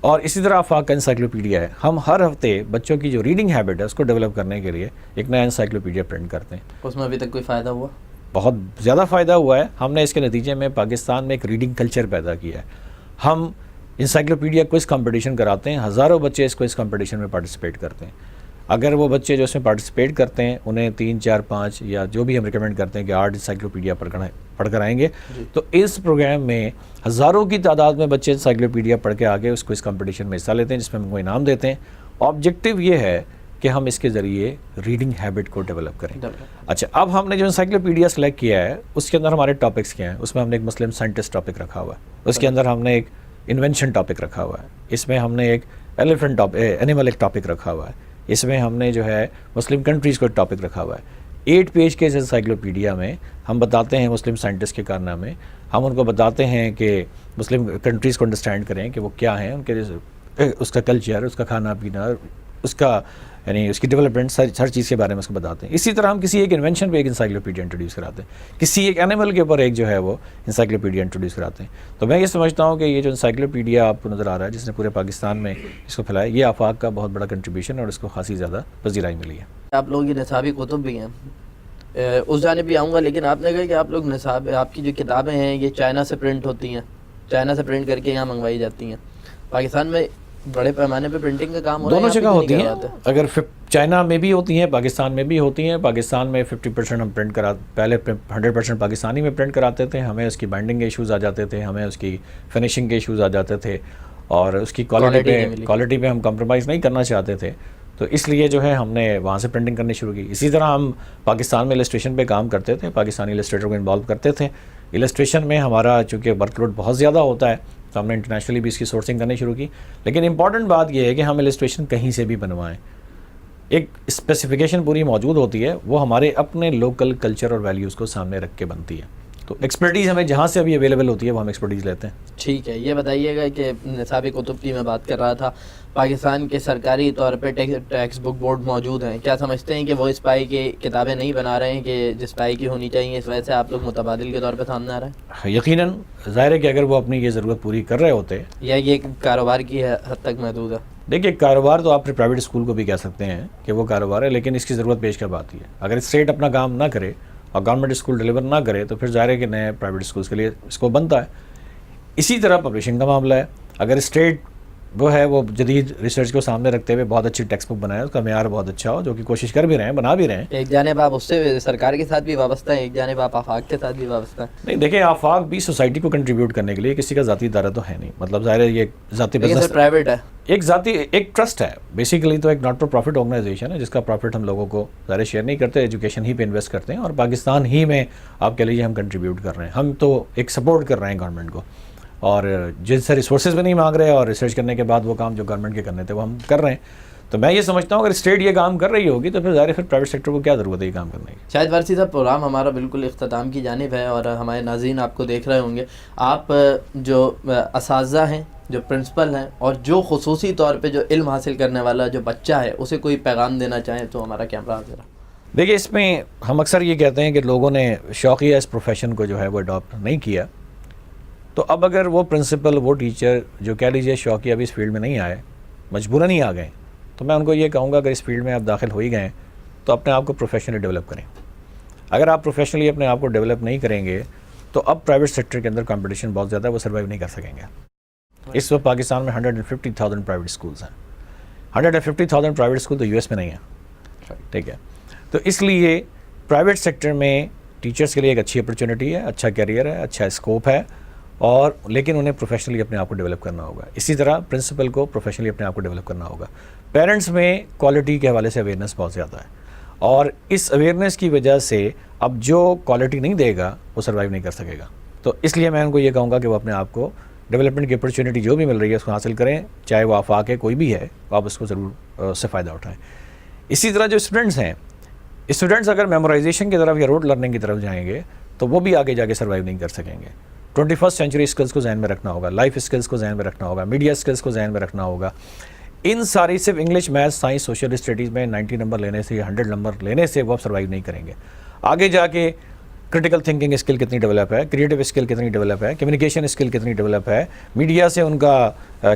اور اسی طرح آفاق کا انسائکلوپیڈیا ہے، ہم ہر ہفتے بچوں کی جو ریڈنگ ہیبٹ ہے اس کو ڈیولپ کرنے کے لیے ایک نیا انسائکلوپیڈیا پرنٹ کرتے ہیں۔ اس میں ابھی تک کوئی فائدہ ہوا؟ بہت زیادہ فائدہ ہوا ہے، ہم نے اس کے نتیجے میں پاکستان میں ایک ریڈنگ کلچر پیدا کیا ہے۔ ہم انسائکلوپیڈیا کوئز کمپٹیشن کراتے ہیں، ہزاروں بچے اس کوئز کمپٹیشن میں پارٹیسپیٹ کرتے ہیں۔ اگر وہ بچے جو اس میں پارٹیسپیٹ کرتے ہیں انہیں 3، 4، 5 یا جو بھی ہم ریکمینڈ کرتے ہیں کہ 8 انسائکلوپیڈیا پڑھ کر آئیں گے، تو اس پروگرام میں ہزاروں کی تعداد میں بچے انسائکلوپیڈیا پڑھ کے آگے اس کوئز کمپٹیشن میں حصہ لیتے ہیں جس میں ہم کو انعام دیتے ہیں۔ آبجیکٹیو یہ ہے کہ ہم اس کے ذریعے ریڈنگ ہیبٹ کو ڈیولپ کریں۔ اچھا، اب ہم نے جو انسائکلوپیڈیا سلیکٹ کیا ہے اس کے اندر ہمارے ٹاپکس کیا ہیں؟ اس میں ہم نے ایک مسلم سائنٹسٹ ٹاپک رکھا ہوا ہے، اس کے اندر ہم نے ایک انوینشن ٹاپک رکھا ہوا ہے، اس میں ہم نے ایک اینیمل ایک ٹاپک رکھا ہوا ہے، اس میں ہم نے جو ہے مسلم کنٹریز کو ایک ٹاپک رکھا ہوا ہے۔ 8 پیج کے اس انسائکلوپیڈیا میں ہم بتاتے ہیں مسلم سائنٹسٹ کے کارنامے، ہم ان کو بتاتے ہیں کہ مسلم کنٹریز کو انڈرسٹینڈ کریں کہ وہ کیا ہیں، ان کے اس کا کلچر، اس کا کھانا پینا، اس کا یعنی اس کی ڈیولپمنٹ، ہر چیز کے بارے میں اس کو بتاتے ہیں۔ اسی طرح ہم کسی ایک انوینشن پہ ایک انسائکلوپیڈیا انٹروڈیوس کراتے ہیں، کسی ایک اینیمل کے اوپر ایک جو ہے وہ انسائکلوپیڈیا انٹروڈیوس کراتے ہیں۔ تو میں یہ سمجھتا ہوں کہ یہ جو انسائکلوپیڈیا آپ کو نظر آ رہا ہے جس نے پورے پاکستان میں اس کو پھیلایا، یہ آفاق کا بہت بڑا کنٹریبیوشن اور اس کو خاصی زیادہ پذیرائی ملی ہے۔ آپ لوگ یہ نصابی کتب بھی ہیں، اس جانب بھی آؤں گا، لیکن آپ نے کہا کہ آپ لوگ آپ کی جو کتابیں ہیں یہ چائنا سے پرنٹ ہوتی ہیں، چائنا سے پرنٹ کر کے یہاں منگوائی جاتی ہیں۔ پاکستان میں بڑے پیمانے پہ پرنٹنگ کا کام ہو رہا ہے، دونوں جگہ ہوتی ہیں، اگر چائنا میں بھی ہوتی ہیں، پاکستان میں بھی ہوتی ہیں۔ پاکستان میں 50% ہم پرنٹ پہلے 100% پاکستانی میں پرنٹ کراتے تھے، ہمیں اس کی بائنڈنگ کے ایشوز آ جاتے تھے، ہمیں اس کی فنیشنگ کے ایشوز آ جاتے تھے اور اس کی کوالٹی پہ ہم کمپرومائز نہیں کرنا چاہتے تھے، تو اس لیے جو ہے ہم نے وہاں سے پرنٹنگ کرنی شروع کی۔ اسی طرح ہم پاکستان میں السٹریشن پہ کام کرتے تھے، پاکستانی السٹریٹر کو انوالو کرتے تھے۔ السٹریشن میں ہمارا چونکہ ورک لوڈ بہت زیادہ ہوتا ہے تو ہم نے انٹرنیشنلی بھی اس کی سورسنگ کرنی شروع کی، لیکن امپورٹنٹ بات یہ ہے کہ ہم السٹریشن کہیں سے بھی بنوائیں، ایک اسپیسیفکیشن پوری موجود ہوتی ہے، وہ ہمارے اپنے لوکل کلچر اور ویلیوز کو سامنے رکھ کے بنتی ہے۔ تو ایکسپرٹیز ہمیں جہاں سے ابھی اویلیبل ہوتی ہے وہ ہم ایکسپرٹیز لیتے ہیں۔ ٹھیک ہے، یہ بتائیے گا کہ نصابی کتب کی میں بات کر رہا تھا، پاکستان کے سرکاری طور پہ ٹیکسٹ بک بورڈ موجود ہیں، کیا سمجھتے ہیں کہ وہ اس پائی کی کتابیں نہیں بنا رہے ہیں کہ جس پائی کی ہونی چاہیے، اس وجہ سے آپ لوگ متبادل کے طور پہ سامنے آ رہے ہیں؟ یقیناً ظاہر ہے کہ اگر وہ اپنی یہ ضرورت پوری کر رہے ہوتے، یا یہ کاروبار کی حد تک محدود ہے؟ دیکھیے، کاروبار تو آپ پرائیویٹ اسکول کو بھی کہہ سکتے ہیں کہ وہ کاروبار ہے، لیکن اس کی ضرورت پیش کب آتی ہے؟ اگر اسٹیٹ اپنا کام نہ کرے اور گورنمنٹ اسکول ڈیلیور نہ کرے تو پھر ظاہر ہے کہ نئے پرائیویٹ اسکولس کے لیے اس کو بنتا ہے۔ اسی طرح پبلشنگ کا معاملہ ہے، اگر اسٹیٹ وہ ہے وہ جدید ریسرچ کو سامنے رکھتے ہوئے بہت اچھی ٹیکسٹ بک بنائے، اس کا معیار بہت اچھا ہو، جو کہ کوشش کر بھی رہے ہیں، بنا بھی رہے ہیں۔ ایک جانب آپ اس سے سرکار کے ساتھ بھی وابستہ ہیں، ایک جانب آپ آفاق کے ساتھ بھی وابستہ ہیں۔ نہیں دیکھیں، آفاق بھی سوسائٹی کو کنٹریبیوٹ کرنے کے لیے کسی کا ذاتی ادارہ تو ہے نہیں، مطلب ظاہر ہے یہ ذاتی لیکن بزنس سر پرائیویٹ ہے، ایک ٹرسٹ ہے بیسیکلی، تو ایک ناٹ فار پروفٹ آرگنائزیشن ہے جس کا پروفٹ ہم لوگوں کو ظاہر شیئر نہیں کرتے، ایجوکیشن ہی پہ انویسٹ کرتے ہیں، اور پاکستان ہی میں آپ کہہ لیجیے ہم کنٹریبیوٹ کر رہے ہیں، ہم تو ایک سپورٹ کر رہے ہیں گورنمنٹ کو، اور جن سے ریسورسز بھی نہیں مانگ رہے، اور ریسرچ کرنے کے بعد وہ کام جو گورنمنٹ کے کرنے تھے وہ ہم کر رہے ہیں۔ تو میں یہ سمجھتا ہوں اگر اسٹیٹ یہ کام کر رہی ہوگی تو پھر ظاہر ہے پھر پرائیویٹ سیکٹر کو کیا ضرورت ہے یہ کام کرنے کی۔ شاہد وارثی صاحب، پروگرام ہمارا بالکل اختتام کی جانب ہے، اور ہمارے ناظرین آپ کو دیکھ رہے ہوں گے، آپ جو اساتذہ ہیں، جو پرنسپل ہیں، اور جو خصوصی طور پہ جو علم حاصل کرنے والا جو بچہ ہے، اسے کوئی پیغام دینا چاہیں تو ہمارا کیمرہ حاضر ہے۔ دیکھیے، اس میں ہم اکثر یہ کہتے ہیں کہ لوگوں نے شوقیہ اس پروفیشن کو جو ہے وہ اڈاپٹ نہیں کیا، تو اب اگر وہ پرنسپل، وہ ٹیچر جو کہہ لیجیے شوقیہ ابھی اس فیلڈ میں نہیں آئے، مجبوراً نہیں آ گئے، تو میں ان کو یہ کہوں گا اگر اس فیلڈ میں آپ داخل ہو ہی گئے تو اپنے آپ کو پروفیشنلی ڈیولپ کریں۔ اگر آپ پروفیشنلی اپنے آپ کو ڈیولپ نہیں کریں گے تو اب پرائیویٹ سیکٹر کے اندر کمپٹیشن بہت زیادہ ہے، وہ سروائیو نہیں کر سکیں گے۔ اس وقت پاکستان میں 150,000 پرائیویٹ اسکولز ہیں، 150,000 پرائیویٹ اسکول تو یو ایس میں نہیں ہیں، ٹھیک ہے؟ تو اس لیے پرائیویٹ سیکٹر میں ٹیچرس کے لیے ایک اچھی اپرچونٹی ہے، اچھا کیریئر ہے، اچھا اسکوپ ہے، اور لیکن انہیں پروفیشنلی اپنے آپ کو ڈیولپ کرنا ہوگا۔ اسی طرح پرنسپل کو پروفیشنلی اپنے آپ کو ڈیولپ کرنا ہوگا۔ پیرنٹس میں کوالٹی کے حوالے سے اویئرنیس بہت زیادہ ہے، اور اس اویئرنیس کی وجہ سے اب جو کوالٹی نہیں دے گا وہ سروائیو نہیں کر سکے گا۔ تو اس لیے میں ان کو یہ کہوں گا کہ وہ اپنے آپ کو ڈیولپمنٹ کی اپرچونٹی جو بھی مل رہی ہے اس کو حاصل کریں، چاہے وہ آفاق ہے کوئی بھی ہے، آپ اس کو ضرور اس سے فائدہ اٹھائیں۔ اسی طرح جو اسٹوڈنٹس ہیں، اسٹوڈنٹس اگر میمورائزیشن کی طرف یا روٹ لرننگ کی طرف جائیں گے تو وہ بھی آگے جا کے سروائیو نہیں کر سکیں گے۔ 21 سینچری اسکلس کو ذہن میں رکھنا ہوگا، لائف اسکلس کو ذہن میں رکھنا ہوگا، میڈیا اسکلس کو ذہن میں رکھنا ہوگا۔ ان ساری صرف English, math, science, social studies میں 90 نمبر لینے سے یا 100 نمبر لینے سے وہ اب سروائیو نہیں کریں گے۔ آگے جا کے کرٹیکل تھنکنگ اسکل کتنی ڈیولپ ہے، کریٹو اسکل کتنی ڈیولپ ہے، کمیونیکیشن اسکل کتنی ڈیولپ ہے، میڈیا سے ان کا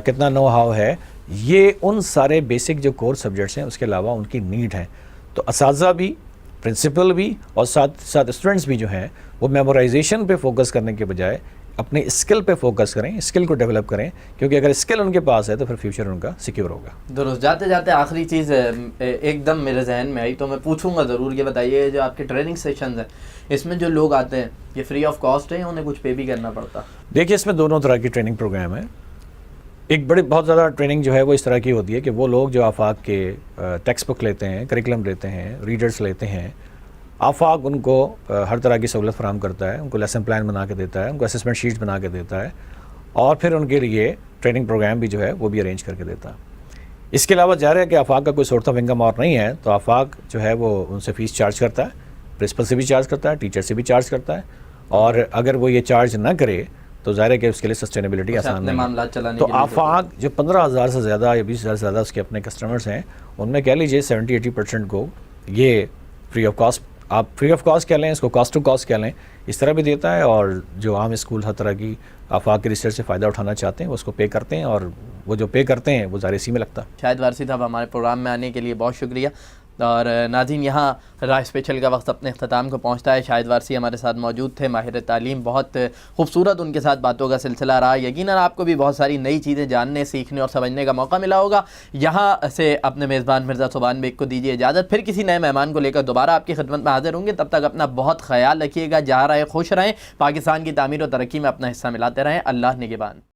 کتنا نو ہاؤ ہے، یہ ان سارے بیسک جو کور سبجیکٹس ہیں اس کے علاوہ ان کی نیڈ ہے۔ تو اساتذہ بھی، پرنسپل بھی، اور ساتھ ساتھ اسٹوڈنٹس بھی جو ہیں وہ میمورائزیشن پہ فوکس کرنے کے بجائے اپنے اسکل پہ فوکس کریں، اسکل کو ڈیولپ کریں، کیونکہ اگر اسکل ان کے پاس ہے تو پھر فیوچر ان کا سیکیور ہوگا۔ درست۔ جاتے جاتے آخری چیز ایک دم میرے ذہن میں آئی تو میں پوچھوں گا ضرور، یہ بتائیے جو آپ کے ٹریننگ سیشنز ہیں اس میں جو لوگ آتے ہیں یہ فری آف کاسٹ ہے یا انہیں کچھ پے بھی کرنا پڑتا؟ دیکھیے، اس میں دونوں طرح کی ٹریننگ پروگرام ہے۔ ایک بہت زیادہ ٹریننگ جو ہے وہ اس طرح کی ہوتی ہے کہ وہ لوگ جو آفاق کے ٹیکسٹ بک لیتے ہیں، کریکلم لیتے ہیں، ریڈرز لیتے ہیں، آفاق ان کو ہر طرح کی سہولت فراہم کرتا ہے، ان کو لیسن پلان بنا کے دیتا ہے، ان کو اسسمنٹ شیٹس بنا کے دیتا ہے، اور پھر ان کے لیے ٹریننگ پروگرام بھی جو ہے وہ بھی ارینج کر کے دیتا ہے۔ اس کے علاوہ ظاہر ہے کہ آفاق کا کوئی سورس آف انکم اور نہیں ہے، تو آفاق جو ہے وہ ان سے فیس چارج کرتا ہے، پرنسپل سے بھی چارج کرتا ہے، ٹیچر سے بھی چارج کرتا ہے، اور اگر وہ یہ چارج نہ کرے تو ظاہر ہے کہ اس کے لیے سسٹینیبلٹی آسان نہیں ہے۔ تو آفاق جو 15,000 سے زیادہ یا 20,000 سے زیادہ اس کے اپنے کسٹمرز ہیں، ان میں کہہ لیجیے 70-80% کو یہ فری آف کاسٹ، آپ فری آف کاسٹ کہہ لیں، اس کو کاسٹ ٹو کاسٹ کہہ لیں، اس طرح بھی دیتا ہے، اور جو عام اسکول ہر طرح کی آفاق کی ریسرچ سے فائدہ اٹھانا چاہتے ہیں وہ اس کو پے کرتے ہیں، اور وہ جو پے کرتے ہیں وہ ظاہر اسی میں لگتا ہے۔ شاہد وارثی صاحب، ہمارے پروگرام میں آنے کے لیے بہت شکریہ۔ اور ناظرین، یہاں راہ اسپیشل کا وقت اپنے اختتام کو پہنچتا ہے۔ شاہد وارثی ہمارے ساتھ موجود تھے، ماہر تعلیم، بہت خوبصورت ان کے ساتھ باتوں کا سلسلہ رہا۔ یقیناً آپ کو بھی بہت ساری نئی چیزیں جاننے، سیکھنے اور سمجھنے کا موقع ملا ہوگا۔ یہاں سے اپنے میزبان مرزا صوبان بیگ کو دیجیے اجازت، پھر کسی نئے مہمان کو لے کر دوبارہ آپ کی خدمت میں حاضر ہوں گے۔ تب تک اپنا بہت خیال رکھیے گا، جہاں رہے خوش رہیں، پاکستان کی تعمیر و ترقی میں اپنا حصہ ملاتے رہیں۔ اللہ نگہبان۔